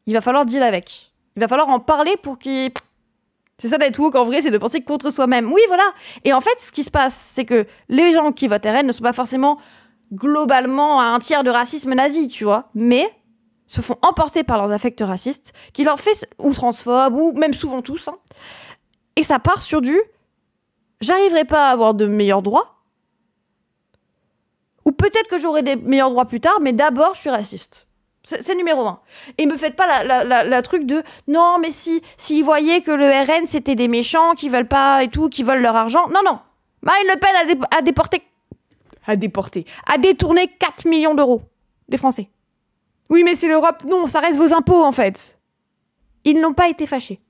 Il va falloir deal avec. Il va falloir en parler pour qu'il... C'est ça d'être woke en vrai, c'est de penser contre soi-même. Oui, voilà. Et en fait, ce qui se passe, c'est que les gens qui votent RN ne sont pas forcément globalement à un tiers de racisme nazi, tu vois, mais se font emporter par leurs affects racistes, qui leur fait, ou transphobes, ou même souvent tous, hein. Et ça part sur du « j'arriverai pas à avoir de meilleurs droits », ou peut-être que j'aurai des meilleurs droits plus tard, mais d'abord, je suis raciste. C'est numéro 1. Et me faites pas la truc de « non, mais s'ils voyaient que le RN, c'était des méchants, qui veulent pas et tout, qui veulent leur argent. » Non, non. Marine Le Pen a détourné 4 millions d'euros des Français. Oui, mais c'est l'Europe. Non, ça reste vos impôts, en fait. Ils n'ont pas été fâchés.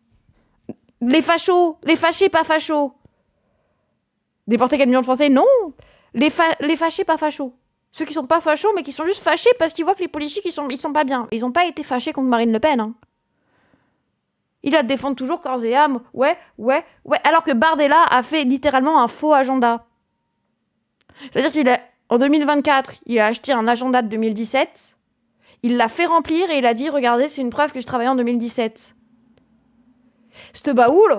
Les fachos, les fâchés, pas fachos. Déporter 4 millions de Français, non. Les fâchés, pas fachos. Ceux qui sont pas fachos, mais qui sont juste fâchés parce qu'ils voient que les politiques, ils sont pas bien. Ils ont pas été fâchés contre Marine Le Pen, hein. Il la défend toujours corps et âme. Ouais. Alors que Bardella a fait littéralement un faux agenda. C'est-à-dire qu'en 2024, il a acheté un agenda de 2017. Il l'a fait remplir et il a dit « Regardez, c'est une preuve que je travaillais en 2017. » Ce baoul,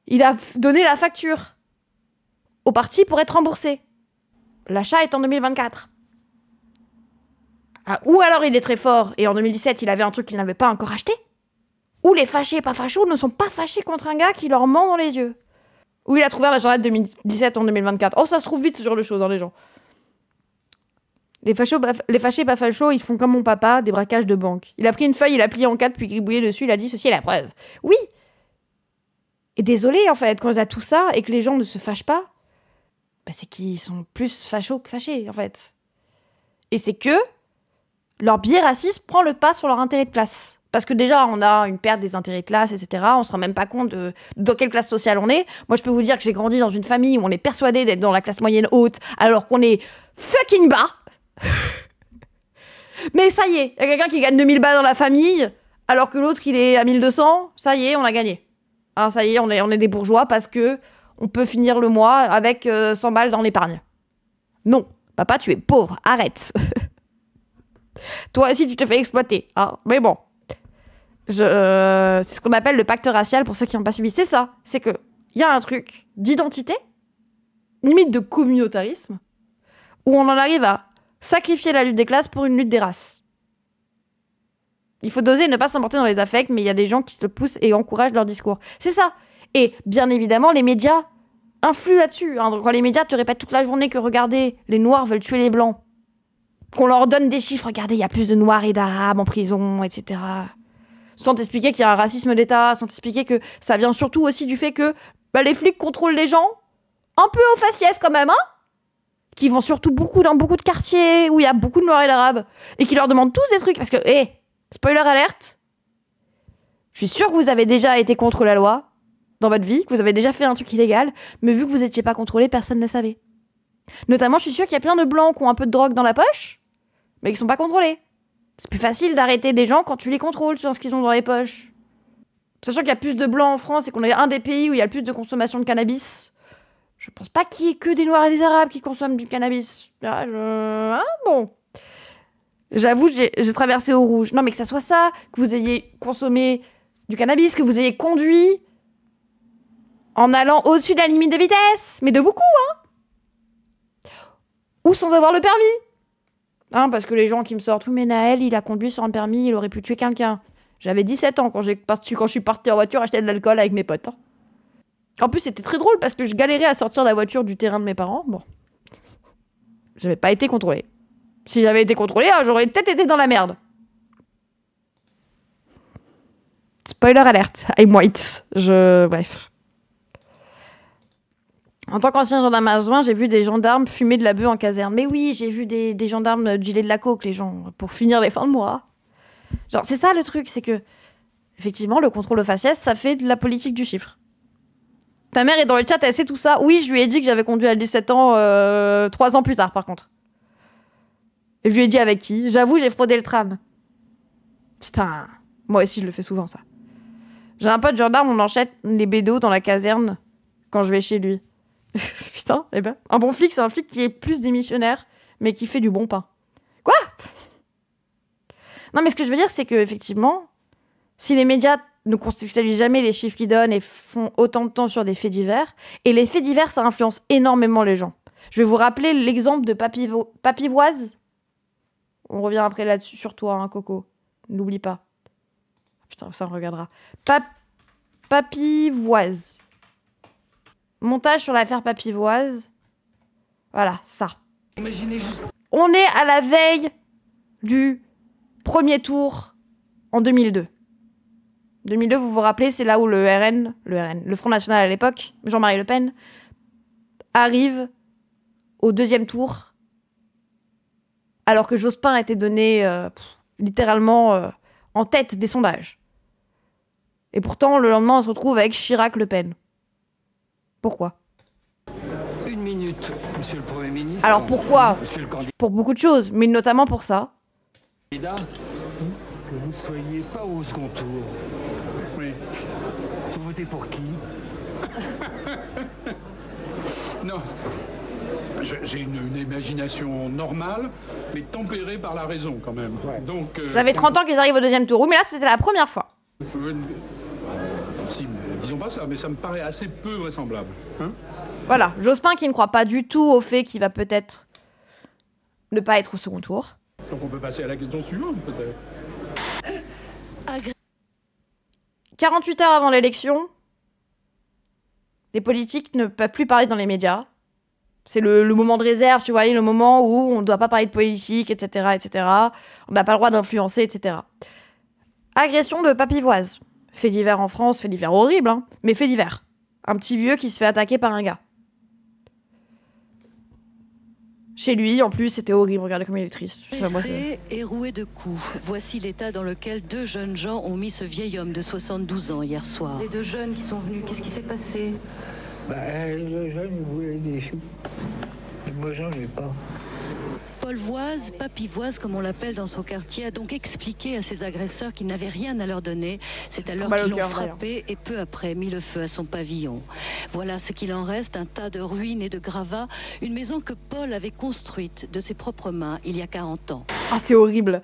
il a donné la facture au parti pour être remboursé. L'achat est en 2024. Ah, ou alors il est très fort et en 2017, il avait un truc qu'il n'avait pas encore acheté. Ou les fâchés pas fachos ne sont pas fâchés contre un gars qui leur ment dans les yeux. Ou il a trouvé un agenda de 2017 en 2024. Oh, ça se trouve vite ce genre de choses, hein, les gens. Les fâchés pas fachos, ils font comme mon papa, des braquages de banque. Il a pris une feuille, il a plié en 4, puis gribouillé dessus, il a dit « Ceci est la preuve ». Oui. Et désolé, en fait, quand il y a tout ça et que les gens ne se fâchent pas, bah, c'est qu'ils sont plus fachos que fâchés, en fait. Et c'est que leur biais raciste prend le pas sur leur intérêt de classe. Parce que déjà, on a une perte des intérêts de classe, etc. On se rend même pas compte de dans quelle classe sociale on est. Moi, je peux vous dire que j'ai grandi dans une famille où on est persuadé d'être dans la classe moyenne haute, alors qu'on est fucking bas. Mais ça y est, il y a quelqu'un qui gagne 2000 balles dans la famille, alors que l'autre, qu'il est à 1200, ça y est, on a gagné. Hein, ça y est, on est des bourgeois parce que on peut finir le mois avec 100 balles dans l'épargne. Non, papa, tu es pauvre, arrête. Toi aussi, tu te fais exploiter. Hein, mais bon. C'est ce qu'on appelle le pacte racial pour ceux qui n'ont pas suivi. C'est ça. C'est qu'il y a un truc d'identité, limite de communautarisme, où on en arrive à sacrifier la lutte des classes pour une lutte des races. Il faut doser et ne pas s'emporter dans les affects, mais il y a des gens qui se le poussent et encouragent leur discours. C'est ça. Et bien évidemment, les médias influent là-dessus. Hein. Quand les médias te répètent toute la journée que, regardez, les Noirs veulent tuer les Blancs, qu'on leur donne des chiffres, regardez, il y a plus de Noirs et d'Arabes en prison, etc. Sans t'expliquer qu'il y a un racisme d'État, sans t'expliquer que ça vient surtout aussi du fait que les flics contrôlent les gens un peu au faciès quand même, hein, qui vont surtout dans beaucoup de quartiers où il y a beaucoup de Noirs et d'Arabes, et qui leur demandent tous des trucs, parce que, spoiler alerte, je suis sûre que vous avez déjà été contre la loi dans votre vie, que vous avez déjà fait un truc illégal, mais vu que vous n'étiez pas contrôlé, personne ne le savait. Notamment, je suis sûre qu'il y a plein de Blancs qui ont un peu de drogue dans la poche, mais qui sont pas contrôlés. C'est plus facile d'arrêter des gens quand tu les contrôles sur ce qu'ils ont dans les poches. Sachant qu'il y a plus de Blancs en France et qu'on est un des pays où il y a le plus de consommation de cannabis, je pense pas qu'il y ait que des Noirs et des Arabes qui consomment du cannabis. Bon. J'avoue, j'ai traversé au rouge. Non, mais que ça soit ça, que vous ayez consommé du cannabis, que vous ayez conduit en allant au-dessus de la limite de vitesse, mais de beaucoup, hein. Ou sans avoir le permis. Hein, parce que les gens qui me sortent, oui, mais Naël, il a conduit sans le permis, il aurait pu tuer quelqu'un. J'avais 17 ans quand je suis partie en voiture acheter de l'alcool avec mes potes. Hein. En plus, c'était très drôle parce que je galérais à sortir la voiture du terrain de mes parents. Bon. J'avais pas été contrôlée. Si j'avais été contrôlée, j'aurais peut-être été dans la merde. Spoiler alert, I'm white. Bref. En tant qu'ancien gendarme adjoint, j'ai vu des gendarmes fumer de la bœuf en caserne. Mais oui, j'ai vu des gendarmes gilet de la coke, les gens, pour finir les fins de mois. Genre, c'est ça le truc, c'est que, effectivement, le contrôle au faciès, ça fait de la politique du chiffre. Ta mère est dans le chat, elle sait tout ça. Oui, je lui ai dit que j'avais conduit à 17 ans, 3 ans plus tard, par contre. Et je lui ai dit avec qui. J'avoue, j'ai fraudé le tram. Putain, moi aussi, je le fais souvent, ça. J'ai un pote gendarme, on enchaîne les bédos dans la caserne quand je vais chez lui. Putain, eh ben, un bon flic, c'est un flic qui est plus démissionnaire, mais qui fait du bon pain. Quoi? Non, mais ce que je veux dire, c'est que effectivement, si les médias ne contextualisent jamais les chiffres qu'ils donnent et font autant de temps sur des faits divers, et les faits divers, ça influence énormément les gens. Je vais vous rappeler l'exemple de Papivoise. On revient après là-dessus, sur toi, hein, Coco. N'oublie pas. Putain, ça, on regardera. Papivoise. Montage sur l'affaire Papivoise. Voilà, ça. Imaginez juste. On est à la veille du premier tour en 2002. 2002, vous vous rappelez, c'est là où le Front National à l'époque, Jean-Marie Le Pen, arrive au deuxième tour, alors que Jospin a été donné littéralement en tête des sondages. Et pourtant, le lendemain, on se retrouve avec Chirac-Le Pen. Pourquoi ? Une minute, monsieur le Premier ministre. Alors pourquoi ? Monsieur le candidat, Pour beaucoup de choses, mais notamment pour ça. que vous soyez pas au second tour. Oui. Vous votez pour qui? Non, j'ai une imagination normale, mais tempérée par la raison quand même. Ouais. Donc, ça fait 30 ans qu'ils arrivent au deuxième tour. Oui, mais là, c'était la première fois. Si, mais disons pas ça, mais ça me paraît assez peu vraisemblable. Hein? Voilà, Jospin qui ne croit pas du tout au fait qu'il va peut-être ne pas être au second tour. Donc on peut passer à la question suivante, peut-être. 48 heures avant l'élection, les politiques ne peuvent plus parler dans les médias. C'est le moment de réserve, tu vois, le moment où on ne doit pas parler de politique, etc., etc. On n'a pas le droit d'influencer, etc. Agression de Papivoise. Fait divers en France, fait divers horrible, hein, mais fait divers. Un petit vieux qui se fait attaquer par un gars. Chez lui, en plus, c'était horrible. Regardez comme il est triste. Blessé et roué de coups. Voici l'état dans lequel deux jeunes gens ont mis ce vieil homme de 72 ans hier soir. Les deux jeunes qui sont venus, qu'est-ce qui s'est passé? Les deux jeunes, ils voulaient des sous. Et moi, j'en ai pas. Paul Voise, Papivoise comme on l'appelle dans son quartier, a donc expliqué à ses agresseurs qu'ils n'avaient rien à leur donner. C'est alors qu'ils l'ont frappé et peu après mis le feu à son pavillon. Voilà ce qu'il en reste, un tas de ruines et de gravats, une maison que Paul avait construite de ses propres mains il y a 40 ans. Ah, c'est horrible.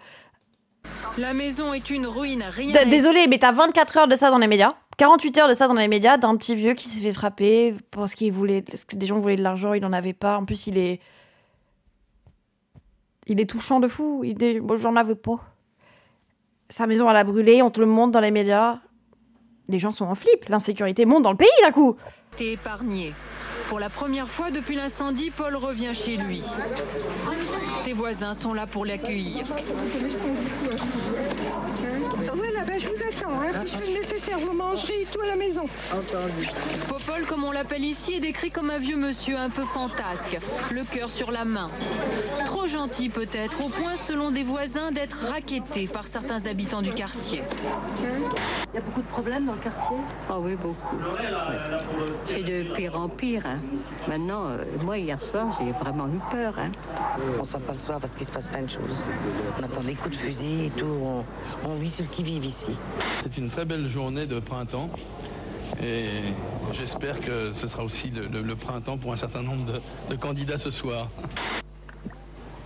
La maison est une ruine, rien. Désolé, mais t'as 24 heures de ça dans les médias, 48 heures de ça dans les médias, d'un petit vieux qui s'est fait frapper parce qu'il voulait, parce que des gens voulaient de l'argent, il n'en avait pas. En plus, il est touchant de fou. Moi, j'en avais pas. Sa maison, elle a brûlé, on te le montre dans les médias. Les gens sont en flip. L'insécurité monte dans le pays d'un coup. T'es épargné. Pour la première fois depuis l'incendie, Paul revient chez lui. Ses voisins sont là pour l'accueillir. Voilà, je vous attends. Puis je fais le nécessaire, vous mangerez tout à la maison. Popol, comme on l'appelle ici, est décrit comme un vieux monsieur un peu fantasque, le cœur sur la main. Trop gentil peut-être, au point, selon des voisins, d'être racketté par certains habitants du quartier. Il y a beaucoup de problèmes dans le quartier? Ah oui, beaucoup. C'est de pire en pire. Hein. Maintenant, moi, hier soir, j'ai vraiment eu peur. Hein. On sort pas le soir parce qu'il se passe plein de choses. On entend des coups de fusil et tout. On vit sur le qui-vive ici. C'est une très belle journée de printemps. Et j'espère que ce sera aussi le printemps pour un certain nombre de candidats ce soir.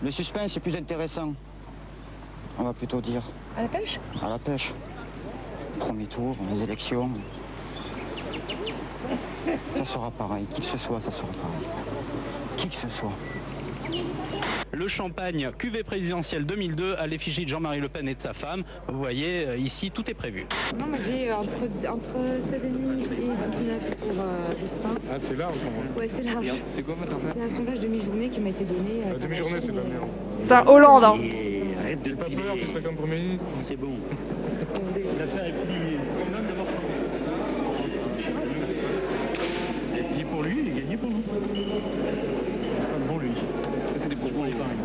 Le suspense est plus intéressant. On va plutôt dire. À la pêche? À la pêche. Premier tour, les élections. Ça sera pareil. Qui que ce soit, ça sera pareil. Qui que ce soit. Le champagne cuvée présidentielle 2002 à l'effigie de Jean-Marie Le Pen et de sa femme. Vous voyez, ici, tout est prévu. Non, mais j'ai entre 16,5 et 19 pour Jospin. Ah, c'est large. Ouais, c'est large. C'est quoi votre affaire? C'est un sondage demi-journée qui m'a été donné. Demi-journée, c'est de la merde. C'est un Hollande, hein. Arrête de pas peur, tu serais comme Premier ministre. C'est bon. L'affaire est pliée. C'est plié pour lui, il est gagné pour nous. C'est pas bon, lui. Ça, c'est des propos épargnés.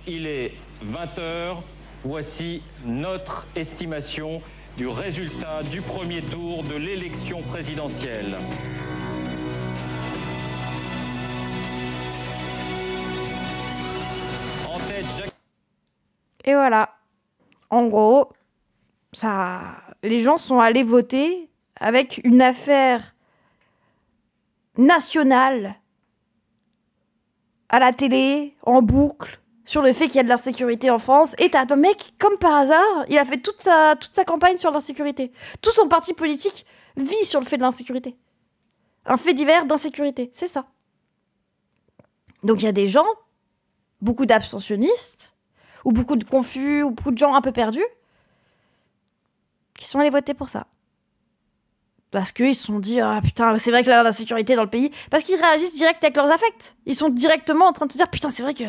Il est 20h. Voici notre estimation du résultat du premier tour de l'élection présidentielle. Et voilà. En gros, les gens sont allés voter avec une affaire nationale à la télé, en boucle, sur le fait qu'il y a de l'insécurité en France. Et t'as un mec, comme par hasard, il a fait toute sa campagne sur l'insécurité. Tout son parti politique vit sur le fait de l'insécurité. Un fait divers d'insécurité, c'est ça. Donc il y a des gens, beaucoup d'abstentionnistes, ou beaucoup de confus, ou beaucoup de gens un peu perdus, qui sont allés voter pour ça. Parce qu'ils se sont dit, ah putain, c'est vrai qu'il y a l'insécurité dans le pays. Parce qu'ils réagissent direct avec leurs affects. Ils sont directement en train de se dire, putain, c'est vrai que...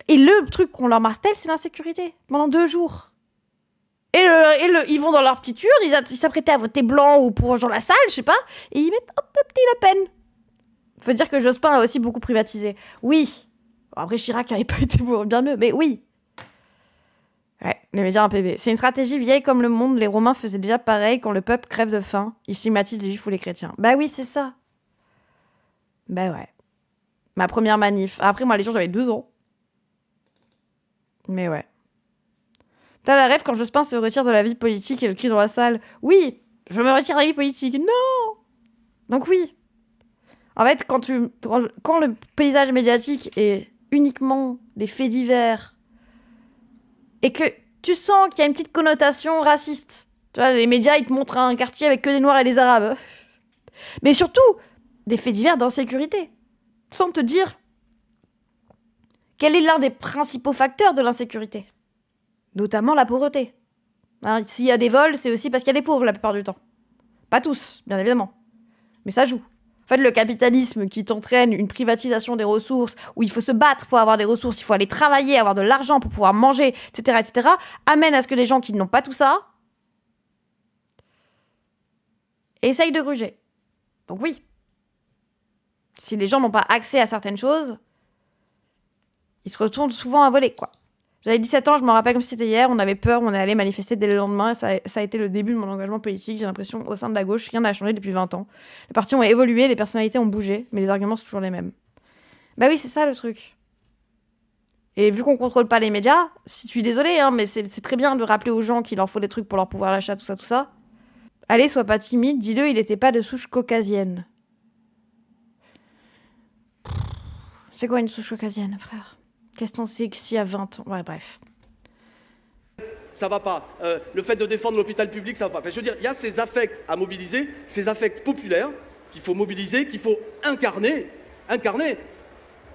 Et le truc qu'on leur martèle, c'est l'insécurité. Pendant 2 jours. Ils vont dans leur petite urne, ils s'apprêtaient à voter blanc ou pour Jean Lassalle, je sais pas, et ils mettent, hop, le petit Le Pen. Faut dire que Jospin a aussi beaucoup privatisé. Oui. Bon, après, Chirac n'avait pas été bien mieux, mais oui. Ouais, les médias en PB. C'est une stratégie vieille comme le monde. Les Romains faisaient déjà pareil quand le peuple crève de faim. Ils stigmatisent les juifs ou les chrétiens. Bah oui, c'est ça. Bah ouais. Ma première manif. Après, moi, les gens, j'avais 12 ans. Mais ouais. T'as la rêve quand Jospin se retire de la vie politique et le crie dans la salle. Oui, je me retire de la vie politique. Non. Donc oui. En fait, quand le paysage médiatique est uniquement des faits divers et que tu sens qu'il y a une petite connotation raciste. Tu vois, les médias, ils te montrent un quartier avec que des Noirs et des Arabes. Mais surtout, des faits divers d'insécurité. Sans te dire quel est l'un des principaux facteurs de l'insécurité. Notamment la pauvreté. Hein, s'il y a des vols, c'est aussi parce qu'il y a des pauvres la plupart du temps. Pas tous, bien évidemment. Mais ça joue. En fait, le capitalisme qui t'entraîne une privatisation des ressources, où il faut se battre pour avoir des ressources, il faut aller travailler, avoir de l'argent pour pouvoir manger, etc., amène à ce que les gens qui n'ont pas tout ça essayent de gruger. Donc oui. Si les gens n'ont pas accès à certaines choses, ils se retournent souvent à voler, quoi. J'avais 17 ans, je me rappelle comme si c'était hier, on avait peur, on est allé manifester dès le lendemain, ça a été le début de mon engagement politique, j'ai l'impression, au sein de la gauche, rien n'a changé depuis 20 ans. Les partis ont évolué, les personnalités ont bougé, mais les arguments sont toujours les mêmes. Bah oui, c'est ça le truc. Et vu qu'on contrôle pas les médias, si tu es désolé, hein, mais c'est très bien de rappeler aux gens qu'il leur faut des trucs pour leur pouvoir d'achat, tout ça. Allez, sois pas timide, dis-le, il était pas de souche caucasienne. C'est quoi une souche caucasienne, frère ? Qu'est-ce qu'on sait que s'il y a 20 ans... Ouais, bref. Ça va pas. Le fait de défendre l'hôpital public, ça va pas. Enfin, je veux dire, il y a ces affects à mobiliser, ces affects populaires qu'il faut mobiliser, qu'il faut incarner.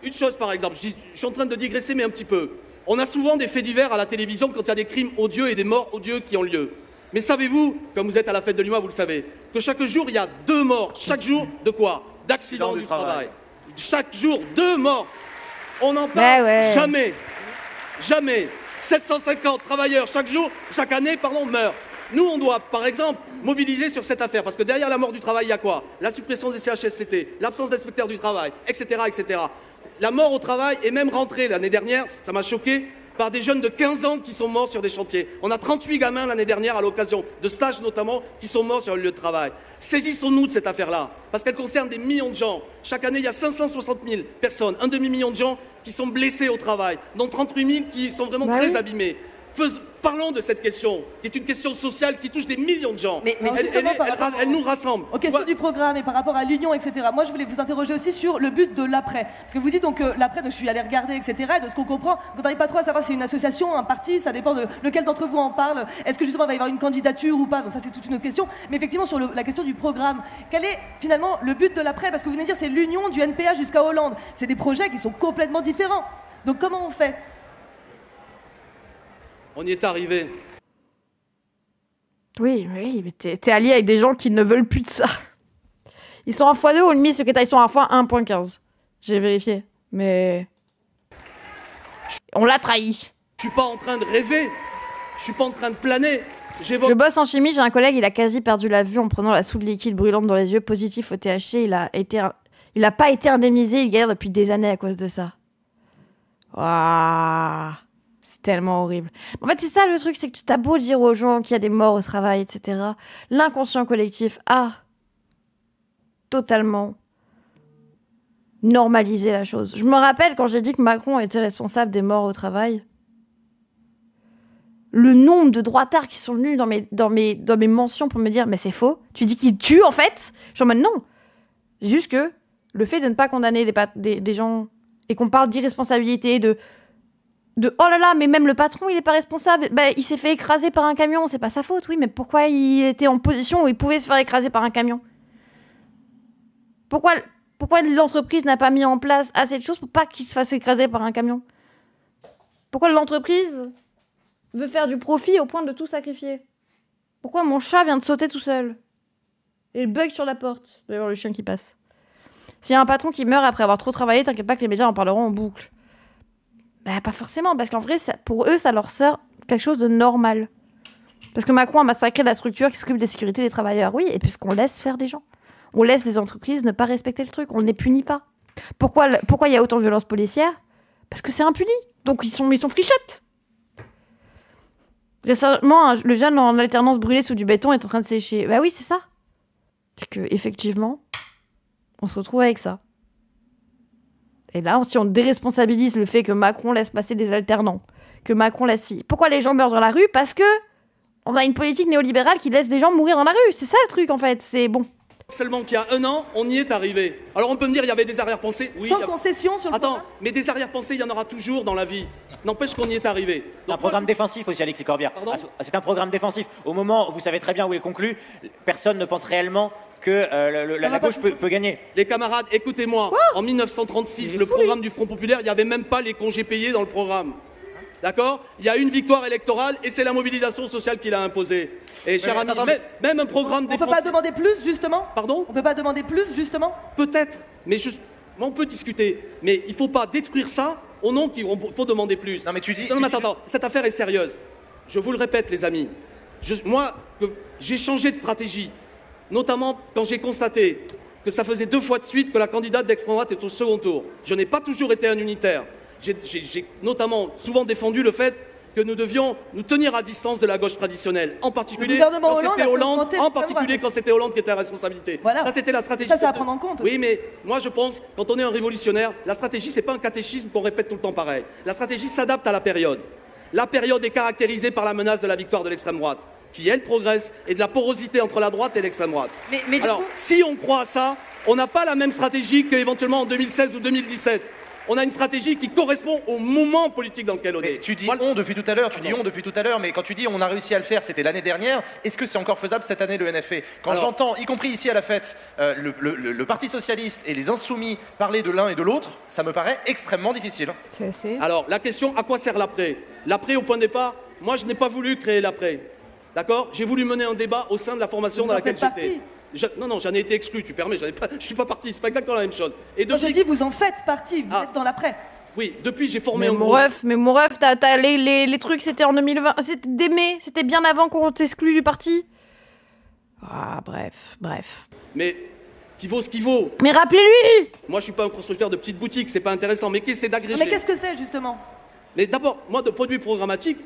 Une chose, par exemple, je suis en train de digresser, mais un petit peu. On a souvent des faits divers à la télévision quand il y a des crimes odieux et des morts odieux qui ont lieu. Mais savez-vous, comme vous êtes à la fête de l'UMA, vous le savez, que chaque jour, il y a 2 morts. Chaque jour, de quoi? D'accidents du travail. Chaque jour, 2 morts. On n'en parle jamais. Jamais. 750 travailleurs chaque année, meurent. Nous, on doit, par exemple, mobiliser sur cette affaire. Parce que derrière la mort du travail, il y a quoi? La suppression des CHSCT, l'absence d'inspecteurs du travail, etc., etc. La mort au travail est même rentrée l'année dernière, ça m'a choqué, par des jeunes de 15 ans qui sont morts sur des chantiers. On a 38 gamins l'année dernière, à l'occasion de stages notamment, qui sont morts sur le lieu de travail. Saisissons-nous de cette affaire-là, parce qu'elle concerne des millions de gens. Chaque année, il y a 560 000 personnes, un demi-million de gens qui sont blessés au travail, dont 38 000 qui sont vraiment très abîmés. Parlons de cette question, qui est une question sociale qui touche des millions de gens. Mais elle nous rassemble. Aux questions du programme et par rapport à l'union, etc. Moi, je voulais vous interroger aussi sur le but de l'après. Parce que vous dites donc que l'après, je suis allé regarder, etc. Et de ce qu'on comprend, on n'arrive pas trop à savoir si c'est une association, un parti, ça dépend de lequel d'entre vous en parle. Est-ce que justement il va y avoir une candidature ou pas? Donc ça, c'est toute une autre question. Mais effectivement, sur la question du programme, quel est finalement le but de l'après? Parce que vous venez de dire c'est l'union du NPA jusqu'à Hollande. C'est des projets qui sont complètement différents. Donc comment on fait? On y est arrivé. Oui, mais t'es allié avec des gens qui ne veulent plus de ça. Ils sont en x2 ou demi, secrétaire, ils sont en x1.15. J'ai vérifié, mais... On l'a trahi. Je suis pas en train de rêver. Je suis pas en train de planer. Je bosse en chimie, j'ai un collègue, il a quasi perdu la vue en prenant la soude liquide brûlante dans les yeux, positif au THC. Il a pas été indemnisé, il galère depuis des années à cause de ça. Waouh. C'est tellement horrible. En fait, c'est ça le truc, c'est que tu t'as beau dire aux gens qu'il y a des morts au travail, etc. L'inconscient collectif a totalement normalisé la chose. Je me rappelle quand j'ai dit que Macron était responsable des morts au travail. le nombre de droitards qui sont venus dans mes mentions pour me dire mais c'est faux, tu dis qu'ils tuent en fait. Genre non, juste que le fait de ne pas condamner des gens et qu'on parle d'irresponsabilité, de oh là là, mais même le patron il est pas responsable, bah, il s'est fait écraser par un camion, c'est pas sa faute, oui, mais pourquoi il était en position où il pouvait se faire écraser par un camion? Pourquoi l'entreprise n'a pas mis en place assez de choses pour pas qu'il se fasse écraser par un camion? Pourquoi l'entreprise veut faire du profit au point de tout sacrifier? Pourquoi mon chat vient de sauter tout seul? Et le bug sur la porte. D'ailleurs, le chien qui passe. S'il y a un patron qui meurt après avoir trop travaillé, t'inquiète pas que les médias en parleront en boucle. Bah, pas forcément, parce qu'en vrai, pour eux, ça leur sert quelque chose de normal. Parce que Macron a massacré la structure qui s'occupe des sécurités des travailleurs. Oui, et puisqu'on laisse faire des gens. On laisse les entreprises ne pas respecter le truc. On ne les punit pas. Pourquoi il y a autant de violences policières? Parce que c'est impuni. Donc ils sont flichettes. Récemment, le jeune en alternance brûlé sous du béton est en train de sécher. Bah oui, c'est ça. C'est que effectivement, on se retrouve avec ça. Et là, si on déresponsabilise le fait que Macron laisse passer des alternants, que Macron laisse... Pourquoi les gens meurent dans la rue? Parce que on a une politique néolibérale qui laisse des gens mourir dans la rue. C'est ça le truc, en fait. C'est bon. Seulement qu'il y a 1 an, on y est arrivé. Alors on peut me dire il y avait des arrière-pensées. Oui, sans concession sur le Attends, mais des arrière-pensées, il y en aura toujours dans la vie. N'empêche qu'on y est arrivé. C'est un programme défensif aussi, Alexis Corbière. C'est un programme défensif. Au moment où vous savez très bien où il est conclu, personne ne pense réellement que la gauche peut gagner. Les camarades, écoutez-moi. En 1936, le programme du Front Populaire, il n'y avait même pas les congés payés dans le programme. D'accord? Il y a une victoire électorale et c'est la mobilisation sociale qui l'a imposée. Et cher ami, même un programme défensif... On peut pas demander plus, justement? Pardon? On peut pas demander plus, justement? Peut-être, mais on peut discuter. Mais il faut pas détruire ça au nom qu'il faut demander plus. Non mais tu dis... Non mais attends, cette affaire est sérieuse. Je vous le répète les amis. Moi, j'ai changé de stratégie. Notamment quand j'ai constaté que ça faisait 2 fois de suite que la candidate d'extrême droite est au second tour. Je n'ai pas toujours été un unitaire. J'ai notamment souvent défendu le fait que nous devions nous tenir à distance de la gauche traditionnelle, en particulier quand c'était Hollande qui était à la responsabilité. Voilà. Ça, c'était la stratégie. Ça à prendre en compte. Oui, mais moi, je pense, quand on est un révolutionnaire, la stratégie, c'est pas un catéchisme qu'on répète tout le temps pareil. La stratégie s'adapte à la période. La période est caractérisée par la menace de la victoire de l'extrême droite, qui, elle, progresse, et de la porosité entre la droite et l'extrême droite. Mais alors, si on croit à ça, on n'a pas la même stratégie qu'éventuellement en 2016 ou 2017. On a une stratégie qui correspond au moment politique dans lequel on est. Tu dis on depuis tout à l'heure, mais quand tu dis on a réussi à le faire, c'était l'année dernière, est-ce que c'est encore faisable cette année le NFP? Quand j'entends, y compris ici à la fête, le Parti Socialiste et les Insoumis parler de l'un et de l'autre, ça me paraît extrêmement difficile. Alors, la question, à quoi sert l'après? L'après, au point de départ, moi je n'ai pas voulu créer l'après. D'accord? J'ai voulu mener un débat au sein de la formation dans laquelle j'étais. Non, j'en ai été exclu, tu permets, je suis pas parti, c'est pas exactement la même chose. Et depuis... Quand je dis vous en faites partie, vous êtes dans l'après. Oui, depuis j'ai formé un groupe. Mais mon ref, les trucs c'était en 2020, c'était dès mai, c'était bien avant qu'on t'exclue du parti. Ah, bref. Mais qui vaut ce qu'il vaut. Mais rappelez-lui. Moi je suis pas un constructeur de petites boutiques, c'est pas intéressant, mais c'est d'agréger. Mais qu'est-ce que c'est justement? Mais d'abord, moi de produits programmatiques,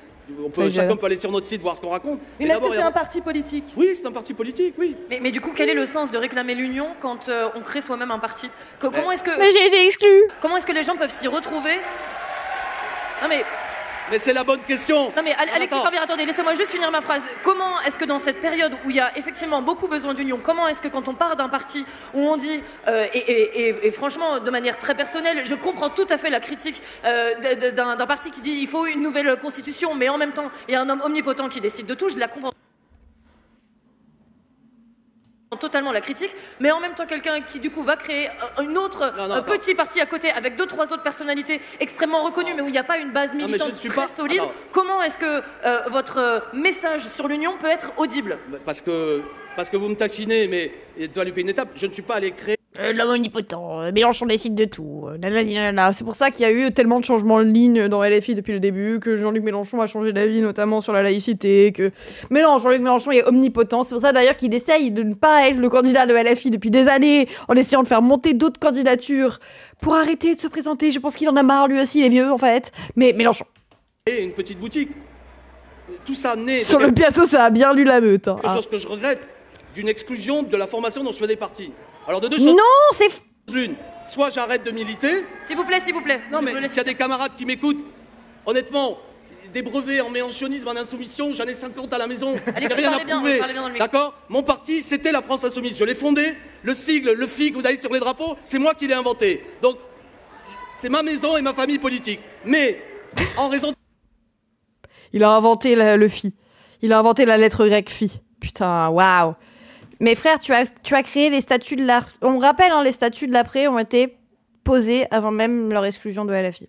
chacun peut aller sur notre site voir ce qu'on raconte. Mais est-ce que c'est un parti politique? Oui, c'est un parti politique, oui. Mais du coup, quel est le sens de réclamer l'union quand on crée soi-même un parti? Comment est-ce que... Mais j'ai été exclu. Comment est-ce que les gens peuvent s'y retrouver? Non mais... Mais c'est la bonne question. Non mais Alexis Corbière, attendez, laissez-moi juste finir ma phrase. Comment est-ce que dans cette période où il y a effectivement beaucoup besoin d'union, comment est-ce que quand on part d'un parti où on dit, et franchement de manière très personnelle, je comprends tout à fait la critique d'un parti qui dit il faut une nouvelle constitution, mais en même temps il y a un homme omnipotent qui décide de tout, je la comprends totalement la critique, mais en même temps quelqu'un qui du coup va créer un autre petit parti à côté avec 2-3 autres personnalités extrêmement reconnues, mais où il n'y a pas une base militante très solide. Comment est-ce que votre message sur l'union peut être audible? Parce que vous me taquinez, mais il doit lui payer une étape. Je ne suis pas allé créer... L'homme omnipotent, Mélenchon décide de tout. C'est pour ça qu'il y a eu tellement de changements de ligne dans LFI depuis le début, que Jean-Luc Mélenchon a changé d'avis, notamment sur la laïcité, que... Mais non, Jean-Luc Mélenchon est omnipotent, c'est pour ça d'ailleurs qu'il essaye de ne pas être le candidat de LFI depuis des années, en essayant de faire monter d'autres candidatures, pour arrêter de se présenter. Je pense qu'il en a marre, lui aussi, il est vieux, en fait. Mais Mélenchon... Et une petite boutique. Tout ça naît... Sur le plateau, ça a bien lu la meute. Quelque chose que je regrette, d'une exclusion de la formation dont je faisais partie. Alors de deux choses. Non, c'est l'une. Soit j'arrête de militer. S'il vous plaît. Non mais s'il y a des camarades qui m'écoutent, honnêtement, des brevets en mélenchonisme, en insoumission, j'en ai 50 à la maison, Allez, j'ai rien à prouver. parlez bien dans le micro. D'accord? Mon parti, c'était la France Insoumise. Je l'ai fondé, le sigle, le FI que vous avez sur les drapeaux, c'est moi qui l'ai inventé. Donc, c'est ma maison et ma famille politique. Mais, en raison... Il a inventé le phi. Il a inventé la lettre grecque phi. Putain, waouh. Mais frère, tu as créé les statuts de l'art. On rappelle, hein, les statuts de l'après ont été posés avant même leur exclusion de LFI.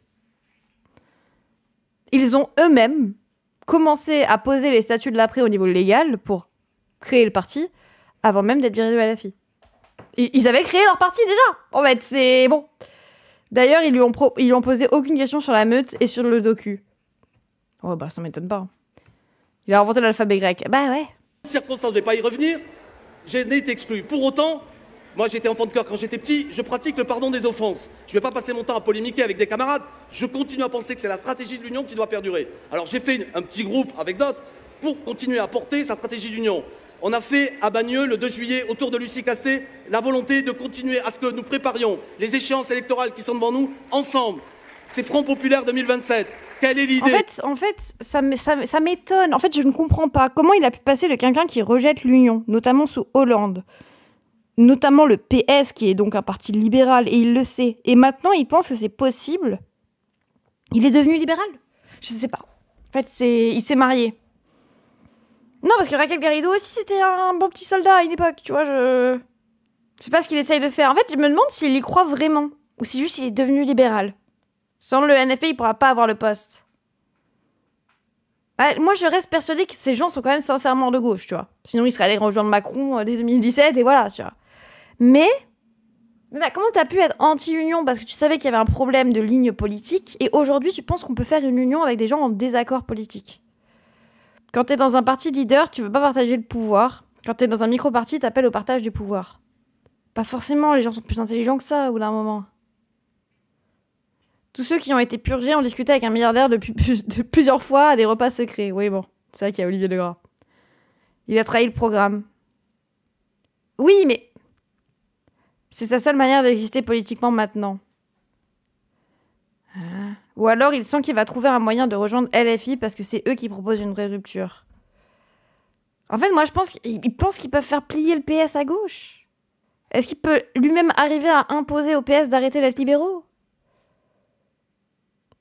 Ils ont eux-mêmes commencé à poser les statuts de l'après au niveau légal pour créer le parti avant même d'être virés de LFI. Ils avaient créé leur parti déjà. En fait, c'est bon. D'ailleurs, ils lui ont posé aucune question sur la meute et sur le docu. Oh bah ça m'étonne pas. Il a inventé l'alphabet grec. Bah ouais. Circonstances, je ne vais pas y revenir. J'ai été exclu. Pour autant, moi j'étais enfant de cœur quand j'étais petit, je pratique le pardon des offenses. Je ne vais pas passer mon temps à polémiquer avec des camarades. Je continue à penser que c'est la stratégie de l'Union qui doit perdurer. Alors j'ai fait un petit groupe avec d'autres pour continuer à porter sa stratégie d'Union. On a fait à Bagneux, le 2 juillet, autour de Lucie Castet, la volonté de continuer à ce que nous préparions les échéances électorales qui sont devant nous, ensemble. C'est Front Populaire 2027. Quelle est l'idée? En fait, ça m'étonne. En fait, je ne comprends pas comment il a pu passer de quelqu'un qui rejette l'Union, notamment sous Hollande, notamment le PS, qui est donc un parti libéral, et il le sait. Et maintenant, il pense que c'est possible. Il est devenu libéral? Je sais pas. En fait, il s'est marié. Non, parce que Raquel Garrido aussi, c'était un bon petit soldat à une époque, tu vois, je sais pas ce qu'il essaye de faire. En fait, je me demande s'il y croit vraiment, ou si juste il est devenu libéral. Sans le NFP, il pourra pas avoir le poste. Bah, moi, je reste persuadée que ces gens sont quand même sincèrement de gauche, tu vois. Sinon, ils seraient allés rejoindre Macron dès 2017, et voilà, tu vois. Mais bah, comment t'as pu être anti-union parce que tu savais qu'il y avait un problème de ligne politique, et aujourd'hui, tu penses qu'on peut faire une union avec des gens en désaccord politique? Quand t'es dans un parti leader, tu veux pas partager le pouvoir. Quand t'es dans un micro-parti, t'appelles au partage du pouvoir. Pas forcément, les gens sont plus intelligents que ça, au bout d'un moment. Tous ceux qui ont été purgés ont discuté avec un milliardaire plusieurs fois à des repas secrets. Oui, bon, c'est vrai qu'il y a Olivier Legras. Il a trahi le programme. Oui, mais c'est sa seule manière d'exister politiquement maintenant. Ou alors il sent qu'il va trouver un moyen de rejoindre LFI parce que c'est eux qui proposent une vraie rupture. En fait, moi je pense qu'ils pensent qu'ils peuvent faire plier le PS à gauche. Est-ce qu'il peut lui-même arriver à imposer au PS d'arrêter d'être libéraux?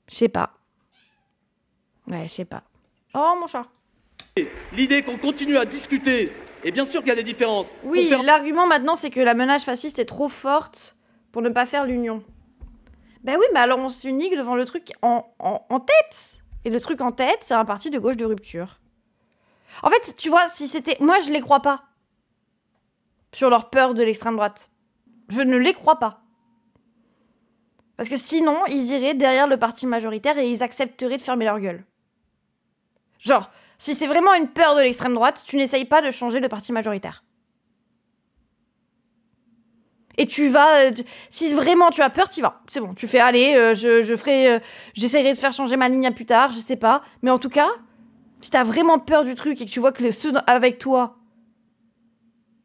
Je sais pas. Ouais, je sais pas. Oh, mon chat. L'idée qu'on continue à discuter, et bien sûr qu'il y a des différences. Oui, l'argument maintenant, c'est que la menace fasciste est trop forte pour ne pas faire l'union. Ben oui, mais alors on s'unique devant le truc en tête. Et le truc en tête, c'est un parti de gauche de rupture. En fait, tu vois, si c'était... Moi, je les crois pas. Sur leur peur de l'extrême droite. Je ne les crois pas. Parce que sinon, ils iraient derrière le parti majoritaire et ils accepteraient de fermer leur gueule. Genre, si c'est vraiment une peur de l'extrême droite, tu n'essayes pas de changer le parti majoritaire. Et tu vas... si vraiment tu as peur, t'y vas. C'est bon, tu fais, allez, j'essaierai de faire changer ma ligne à plus tard, je sais pas. Mais en tout cas, si t'as vraiment peur du truc et que tu vois que ceux avec toi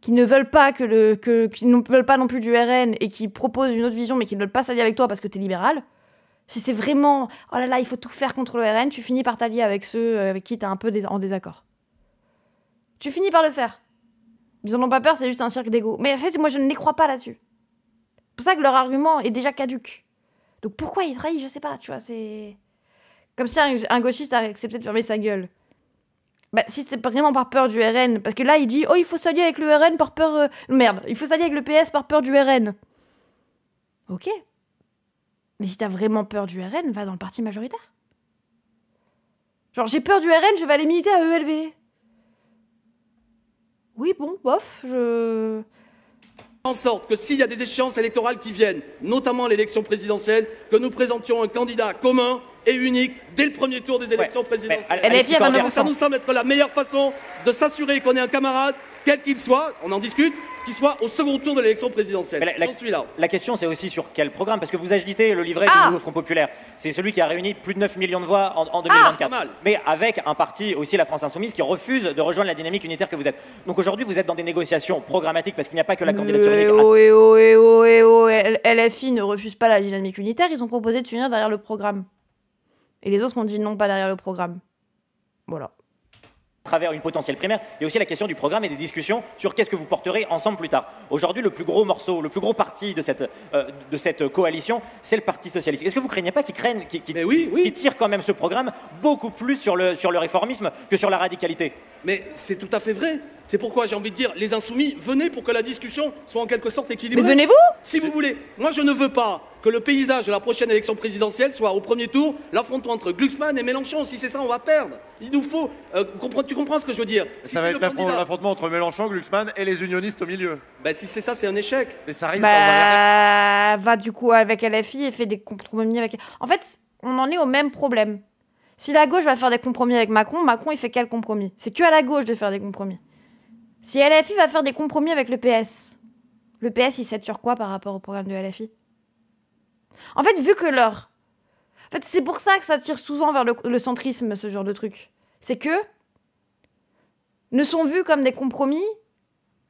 qui ne veulent pas qui ne veulent pas non plus du RN et qui proposent une autre vision mais qui ne veulent pas s'allier avec toi parce que t'es libéral, si c'est vraiment oh là là il faut tout faire contre le RN, tu finis par t'allier avec ceux avec qui t'es un peu en désaccord. Tu finis par le faire. Ils en ont pas peur, c'est juste un cirque d'ego. Mais en fait moi je ne les crois pas là-dessus. C'est pour ça que leur argument est déjà caduque. Donc pourquoi ils trahissent, je sais pas, tu vois, c'est comme si un gauchiste a accepté de fermer sa gueule. Bah, si c'est vraiment par peur du RN, parce que là, il dit « Oh, il faut s'allier avec le RN par peur... Merde, il faut s'allier avec le PS par peur du RN. » Ok. Mais si t'as vraiment peur du RN, va dans le parti majoritaire. Genre, j'ai peur du RN, je vais aller militer à ELV. Oui, bon, bof, En sorte que s'il y a des échéances électorales qui viennent, notamment l'élection présidentielle, que nous présentions un candidat commun et unique dès le premier tour des élections présidentielles. Ça nous semble être la meilleure façon de s'assurer qu'on ait un camarade, quel qu'il soit, on en discute, qui soit au second tour de l'élection présidentielle. J'en suis là. La question, c'est aussi sur quel programme, parce que vous agitez le livret du nouveau Front Populaire. C'est celui qui a réuni plus de 9 millions de voix en 2024. Mais avec un parti, aussi la France Insoumise, qui refuse de rejoindre la dynamique unitaire que vous êtes. Donc aujourd'hui, vous êtes dans des négociations programmatiques, parce qu'il n'y a pas que la candidature unique. LFI ne refuse pas la dynamique unitaire, ils ont proposé de s'unir derrière le programme. Et les autres ont dit non, pas derrière le programme. Voilà. À travers une potentielle primaire, il y a aussi la question du programme et des discussions sur qu'est-ce que vous porterez ensemble plus tard. Aujourd'hui, le plus gros morceau, le plus gros parti de cette coalition, c'est le Parti socialiste. Est-ce que vous craignez pas qu'ils tirent quand même ce programme beaucoup plus sur le réformisme que sur la radicalité? Mais c'est tout à fait vrai. C'est pourquoi j'ai envie de dire, les insoumis, venez pour que la discussion soit en quelque sorte équilibrée. Mais venez-vous? Si vous voulez. Moi, je ne veux pas que le paysage de la prochaine élection présidentielle soit au premier tour l'affrontement entre Glucksmann et Mélenchon. Si c'est ça, on va perdre. Il nous faut... tu comprends ce que je veux dire? Ça va être l'affrontement entre Mélenchon, Glucksmann et les unionistes au milieu. Ben, si c'est ça, c'est un échec. Mais ça risque va du coup avec LFI et fait des compromis avec... En fait, on en est au même problème. Si la gauche va faire des compromis avec Macron, Macron, il fait quel compromis? C'est que à la gauche de faire des compromis. Si LFI va faire des compromis avec le PS il s'aide sur quoi par rapport au programme de LFI? En fait, vu que leur... En fait, c'est pour ça que ça tire souvent vers le centrisme, ce genre de truc. C'est que ne sont vus comme des compromis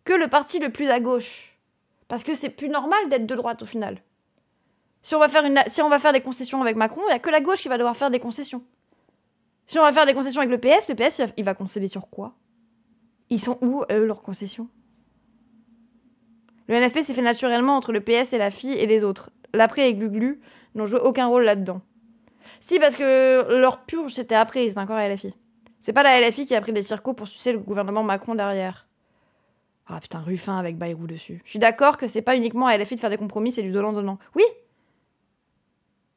que le parti le plus à gauche. Parce que c'est plus normal d'être de droite, au final. Si on va faire des concessions avec Macron, il n'y a que la gauche qui va devoir faire des concessions. Si on va faire des concessions avec le PS, il va concéder sur quoi? Ils sont où, eux, leurs concessions? Le NFP s'est fait naturellement entre le PS et la FI et les autres. L'après et Gluglu n'ont joué aucun rôle là-dedans. Si, parce que leur purge, c'était après, c'est encore la LFI. C'est pas la LFI qui a pris des circos pour sucer le gouvernement Macron derrière. Ah putain, Ruffin avec Bayrou dessus. Je suis d'accord que c'est pas uniquement à LFI de faire des compromis, c'est du donnant-donnant. Oui!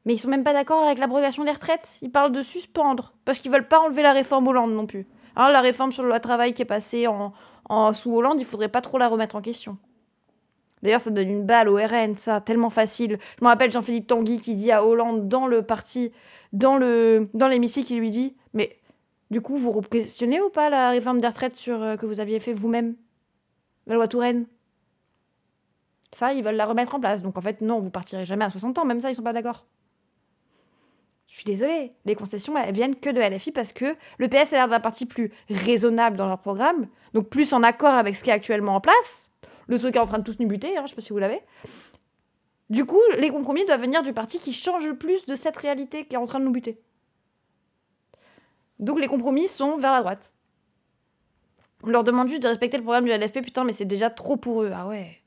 Mais ils sont même pas d'accord avec l'abrogation des retraites. Ils parlent de suspendre, parce qu'ils veulent pas enlever la réforme Hollande non plus. Alors, la réforme sur le loi travail qui est passée sous Hollande, il faudrait pas trop la remettre en question. D'ailleurs, ça donne une balle au RN, ça, tellement facile. Je me rappelle Jean-Philippe Tanguy qui dit à Hollande dans le parti, dans l'hémicycle, il lui dit « Mais du coup, vous questionnez ou pas la réforme des retraites que vous aviez fait vous-même? La loi Touraine ?» Ça, ils veulent la remettre en place. Donc en fait, non, vous partirez jamais à 60 ans. Même ça, ils sont pas d'accord. Je suis désolée. Les concessions, elles viennent que de LFI parce que le PS a l'air d'un parti plus raisonnable dans leur programme, donc plus en accord avec ce qui est actuellement en place. Le truc est en train de tous nous buter, je sais pas si vous l'avez. Du coup, les compromis doivent venir du parti qui change le plus de cette réalité qui est en train de nous buter. Donc les compromis sont vers la droite. On leur demande juste de respecter le programme du LFP, putain, mais c'est déjà trop pour eux. Ah ouais.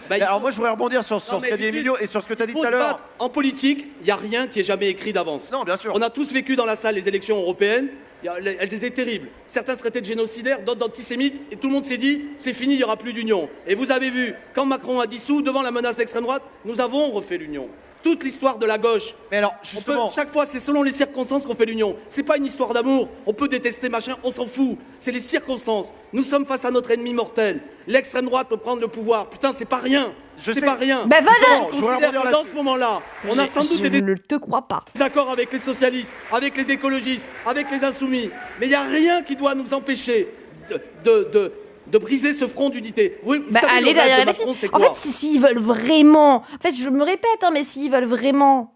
Alors moi je voudrais rebondir sur ce qu'a dit Emilio et sur ce que tu as dit tout à l'heure. En politique, il n'y a rien qui est jamais écrit d'avance. Non, bien sûr. On a tous vécu dans la salle les élections européennes, elles étaient terribles. Certains se traitaient de génocidaires, d'autres d'antisémites, et tout le monde s'est dit, c'est fini, il n'y aura plus d'union. Et vous avez vu, quand Macron a dissous, devant la menace d'extrême droite, nous avons refait l'union. Toute l'histoire de la gauche. Mais alors, justement... chaque fois, c'est selon les circonstances qu'on fait l'union. C'est pas une histoire d'amour. On peut détester machin, on s'en fout. C'est les circonstances. Nous sommes face à notre ennemi mortel. L'extrême droite peut prendre le pouvoir. Putain, c'est pas rien. C'est pas rien. Ben voilà. Je considère que dans ce moment-là, on a sans doute Je ne te crois pas. des accords avec les socialistes, avec les écologistes, avec les insoumis. Mais il n'y a rien qui doit nous empêcher de briser ce front d'unité. Allez derrière LFI. En fait, s'ils veulent vraiment... En fait, je me répète, mais s'ils veulent vraiment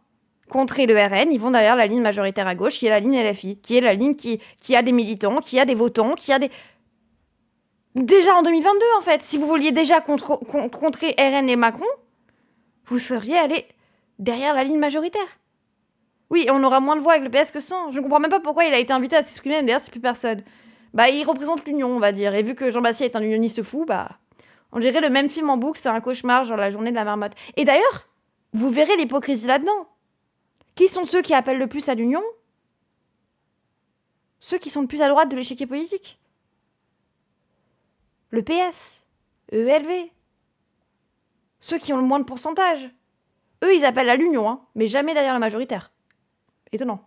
contrer le RN, ils vont derrière la ligne majoritaire à gauche, qui est la ligne LFI, qui est la ligne qui a des militants, qui a des votants, qui a des... Déjà en 2022, en fait, si vous vouliez déjà contrer RN et Macron, vous seriez allé derrière la ligne majoritaire. Oui, on aura moins de voix avec le PS que sans. Je ne comprends même pas pourquoi il a été invité à s'exprimer, d'ailleurs, c'est plus personne. Il représente l'union, on va dire. Et vu que Jean Bastien est un unioniste fou, on dirait le même film en boucle, c'est un cauchemar, genre la journée de la marmotte. Et d'ailleurs, vous verrez l'hypocrisie là-dedans. Qui sont ceux qui appellent le plus à l'union? Ceux qui sont le plus à droite de l'échiquier politique. Le PS, ELV. Ceux qui ont le moins de pourcentage. Eux, ils appellent à l'union, mais jamais derrière la majoritaire. Étonnant.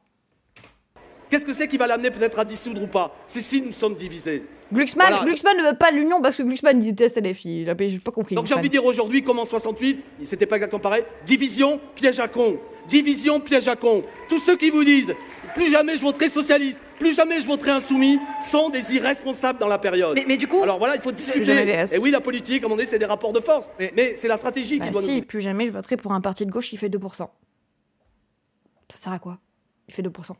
Qu'est-ce que c'est qui va l'amener peut-être à dissoudre ou pas? C'est si nous sommes divisés. Glucksmann ne veut pas l'union parce que Glucksmann déteste LFI. J'ai pas compris. Donc j'ai envie de dire aujourd'hui, comme en 68, c'était pas exactement pareil, division, piège à con. Division, piège à con. Tous ceux qui vous disent plus jamais je voterai socialiste, plus jamais je voterai insoumis, sont des irresponsables dans la période. Mais du coup... Alors voilà, il faut discuter. Et oui, la politique, à un moment donné, c'est des rapports de force. Mais c'est la stratégie qui doit nous... plus jamais je voterai pour un parti de gauche qui fait 2%. Ça sert à quoi? Il fait 2%.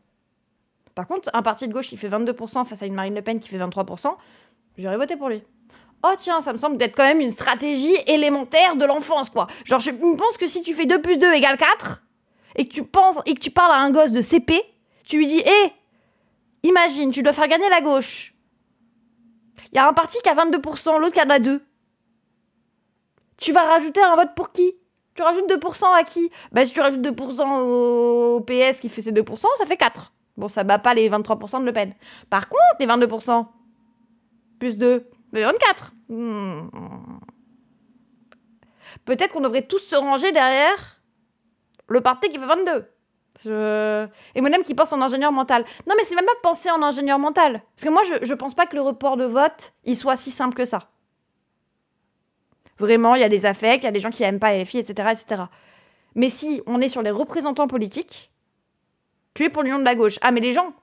Par contre, un parti de gauche qui fait 22% face à une Marine Le Pen qui fait 23%, j'aurais voté pour lui. Oh tiens, ça me semble d'être quand même une stratégie élémentaire de l'enfance, quoi. Genre, je pense que si tu fais 2 plus 2 égale 4, et que tu penses et que tu parles à un gosse de CP, tu lui dis hé, imagine, tu dois faire gagner la gauche. Il y a un parti qui a 22%, l'autre qui a de la 2. Tu vas rajouter un vote pour qui? Tu rajoutes 2% à qui? Bah si tu rajoutes 2% au PS qui fait ses 2%, ça fait 4. Bon, ça bat pas les 23% de Le Pen. Par contre, les 22%, plus 2, mais 24. Peut-être qu'on devrait tous se ranger derrière le parti qui fait 22. Et moi-même qui pense en ingénieur mental. Non, mais c'est même pas penser en ingénieur mental. Parce que moi, je pense pas que le report de vote, il soit si simple que ça. Vraiment, il y a des affects, il y a des gens qui aiment pas LFI, etc., etc. Mais si on est sur les représentants politiques, tu es pour l'union de la gauche. Ah, mais les gens,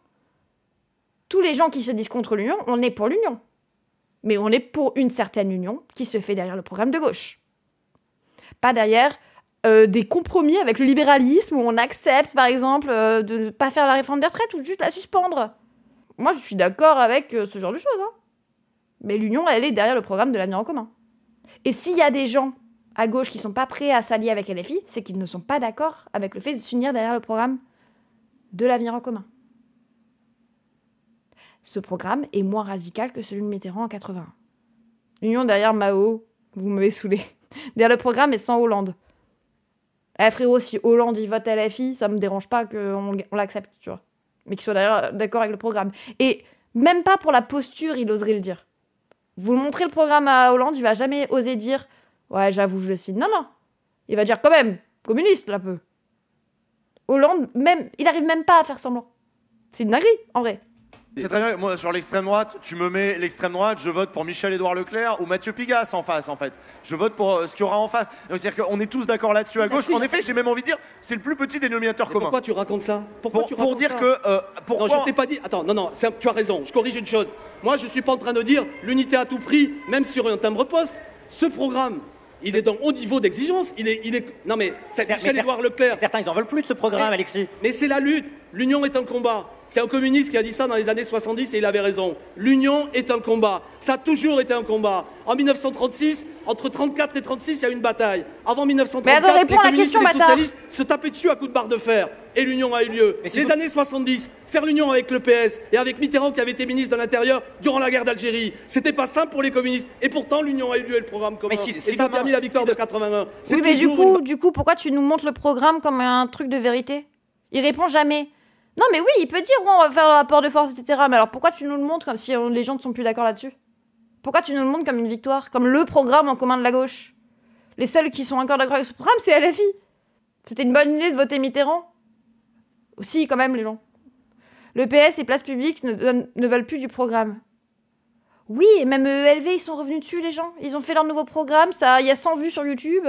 tous les gens qui se disent contre l'union, on est pour l'union. Mais on est pour une certaine union qui se fait derrière le programme de gauche. Pas derrière des compromis avec le libéralisme où on accepte, par exemple, de ne pas faire la réforme des retraites ou juste la suspendre. Moi, je suis d'accord avec ce genre de choses. Hein. Mais l'union, elle est derrière le programme de l'avenir en commun. Et s'il y a des gens à gauche qui ne sont pas prêts à s'allier avec LFI, c'est qu'ils ne sont pas d'accord avec le fait de s'unir derrière le programme de l'avenir en commun. Ce programme est moins radical que celui de Mitterrand en 81. L'union derrière Mao, vous m'avez saoulé. Derrière le programme est sans Hollande. Eh frérot, si Hollande il vote LFI, ça me dérange pas qu'on l'accepte, tu vois. Mais qu'il soit d'accord avec le programme. Et même pas pour la posture, il oserait le dire. Vous le montrez le programme à Hollande, il va jamais oser dire « Ouais, j'avoue, je le signe ». Non, non. Il va dire quand même, communiste, là, peu. Hollande, même, il arrive même pas à faire semblant. C'est une dinguerie, en vrai. C'est très bien. Moi, sur l'extrême droite, tu me mets l'extrême droite, je vote pour Michel-Édouard Leclerc ou Mathieu Pigasse en face, en fait. Je vote pour ce qu'il y aura en face. C'est-à-dire qu'on est tous d'accord là-dessus à gauche. En effet, j'ai même envie de dire, c'est le plus petit dénominateur commun. Pourquoi tu racontes ça? Pourquoi tu pour racontes dire ça? que... pourquoi... Non, je t'ai pas dit... Attends, non, tu as raison, je corrige une chose. Moi, je suis pas en train de dire l'unité à tout prix, même sur un timbre-poste. Ce programme, il est dans haut niveau d'exigence. Il est... Non, mais c'est Michel-Édouard Leclerc. Certains, ils en veulent plus de ce programme, Alexis. Mais c'est la lutte. L'union est un combat. C'est un communiste qui a dit ça dans les années 70 et il avait raison. L'union est un combat. Ça a toujours été un combat. En 1936, entre 34 et 36, il y a eu une bataille. Avant 1934, les communistes et les socialistes se tapaient dessus à coups de barre de fer. Et l'union a eu lieu. Les années 70, faire l'union avec le PS et avec Mitterrand qui avait été ministre de l'Intérieur durant la guerre d'Algérie, c'était pas simple pour les communistes. Et pourtant, l'union a eu lieu et le programme commun. Et ça a permis la victoire de 81. Oui, mais du coup, pourquoi tu nous montres le programme comme un truc de vérité? Il répond jamais. Non, mais oui, il peut dire, on va faire le rapport de force, etc. Mais alors pourquoi tu nous le montres comme si les gens ne sont plus d'accord là-dessus? Pourquoi tu nous le montres comme une victoire? Comme le programme en commun de la gauche? Les seuls qui sont encore d'accord avec ce programme, c'est LFI. C'était une bonne idée de voter Mitterrand? Aussi, quand même, les gens. Le PS et Place Publique ne veulent plus du programme. Oui, et même ELV, ils sont revenus dessus, les gens. Ils ont fait leur nouveau programme, il y a 100 vues sur YouTube.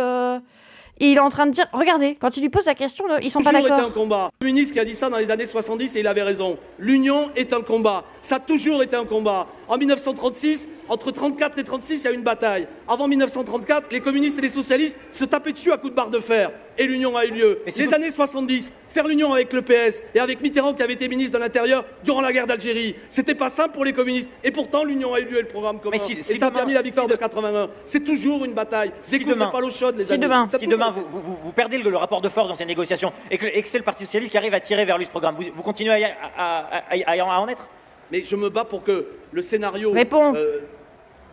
Et il est en train de dire, regardez, quand il lui pose la question, ils sont pas d'accord. Toujours été un combat. Le ministre qui a dit ça dans les années 70 et il avait raison. L'union est un combat. Ça a toujours été un combat. En 1936, entre 34 et 36, il y a eu une bataille. Avant 1934, les communistes et les socialistes se tapaient dessus à coups de barre de fer. Et l'union a eu lieu. Les années 70, faire l'union avec le PS et avec Mitterrand qui avait été ministre de l'Intérieur durant la guerre d'Algérie, c'était pas simple pour les communistes. Et pourtant, l'union a eu lieu et le programme commun. Et ça a permis la victoire de 81. C'est toujours une bataille. Découvrez pas l'eau chaude, les amis. Si demain vous perdez le rapport de force dans ces négociations et que c'est le Parti Socialiste qui arrive à tirer vers lui ce programme, vous continuez à en être? Mais je me bats pour que le scénario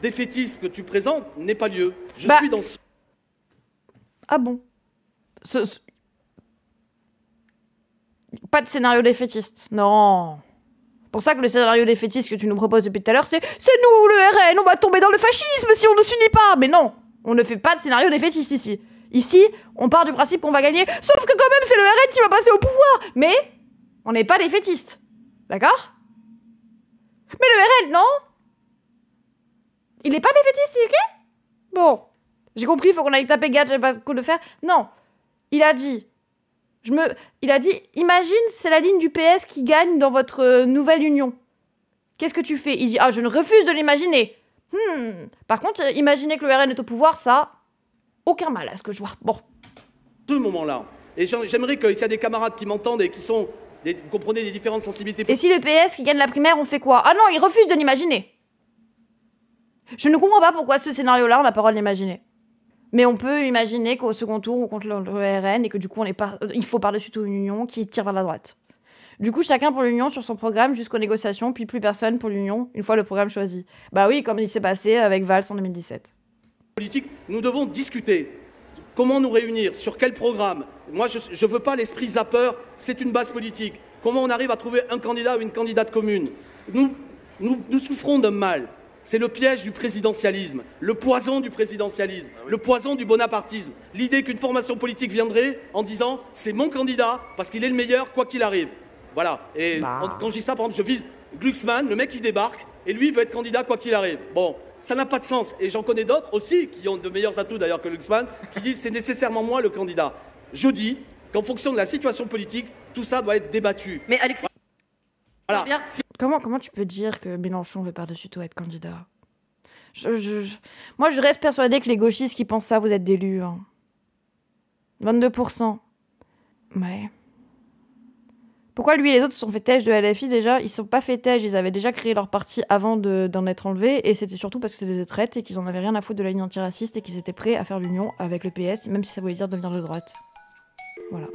défaitiste que tu présentes n'ait pas lieu. Je suis dans ce... Ah bon? Pas de scénario défaitiste. Non. C'est pour ça que le scénario défaitiste que tu nous proposes depuis tout à l'heure, c'est nous, le RN, on va tomber dans le fascisme si on ne s'unit pas. Mais non, on ne fait pas de scénario défaitiste ici. Ici, on part du principe qu'on va gagner, sauf que quand même, c'est le RN qui va passer au pouvoir. Mais on n'est pas défaitiste. D'accord? Mais le RN, non? Il n'est pas défaitiste, ok? Bon. J'ai compris, il faut qu'on aille taper Gad, j'ai pas quoi de faire. Non. Il a dit... imagine, c'est la ligne du PS qui gagne dans votre nouvelle union. Qu'est-ce que tu fais? Il dit, je ne refuse de l'imaginer. Par contre, imaginer que le RN est au pouvoir, ça, aucun mal à ce que je vois. Bon. Ce moment-là. Et j'aimerais qu'il y a des camarades qui m'entendent et qui sont, vous comprenez, des différentes sensibilités. Et si le PS qui gagne la primaire, on fait quoi? Ah non, il refuse de l'imaginer. Je ne comprends pas pourquoi ce scénario-là, on n'a pas le droit de l'imaginer. Mais on peut imaginer qu'au second tour, on compte le RN et que du coup, il faut par-dessus tout une union qui tire vers la droite. Du coup, chacun pour l'union sur son programme jusqu'aux négociations, puis plus personne pour l'union une fois le programme choisi. Bah oui, comme il s'est passé avec Valls en 2017. Politique, nous devons discuter. Comment nous réunir? Sur quel programme? Moi, je ne veux pas l'esprit zapper, c'est une base politique. Comment on arrive à trouver un candidat ou une candidate commune? Nous souffrons d'un mal. C'est le piège du présidentialisme, le poison du présidentialisme, le poison du bonapartisme. L'idée qu'une formation politique viendrait en disant « c'est mon candidat parce qu'il est le meilleur quoi qu'il arrive ». Voilà. Et quand je dis ça, par exemple, je vise Glucksmann, le mec qui débarque, et lui veut être candidat quoi qu'il arrive. Bon, ça n'a pas de sens. Et j'en connais d'autres aussi, qui ont de meilleurs atouts d'ailleurs que Glucksmann, qui disent « c'est nécessairement moi le candidat ». Je dis qu'en fonction de la situation politique, tout ça doit être débattu. Mais Alexis... Voilà. Comment tu peux dire que Mélenchon veut par-dessus tout être candidat? Moi, je reste persuadée que les gauchistes qui pensent ça, vous êtes des lus. Hein. 22%. Ouais. Pourquoi lui et les autres se sont fait têche de LFI déjà? Ils se sont pas fait têche, ils avaient déjà créé leur parti avant d'en être enlevés, et c'était surtout parce que c'était des traites et qu'ils en avaient rien à foutre de la ligne antiraciste et qu'ils étaient prêts à faire l'union avec le PS, même si ça voulait dire devenir de droite. Voilà.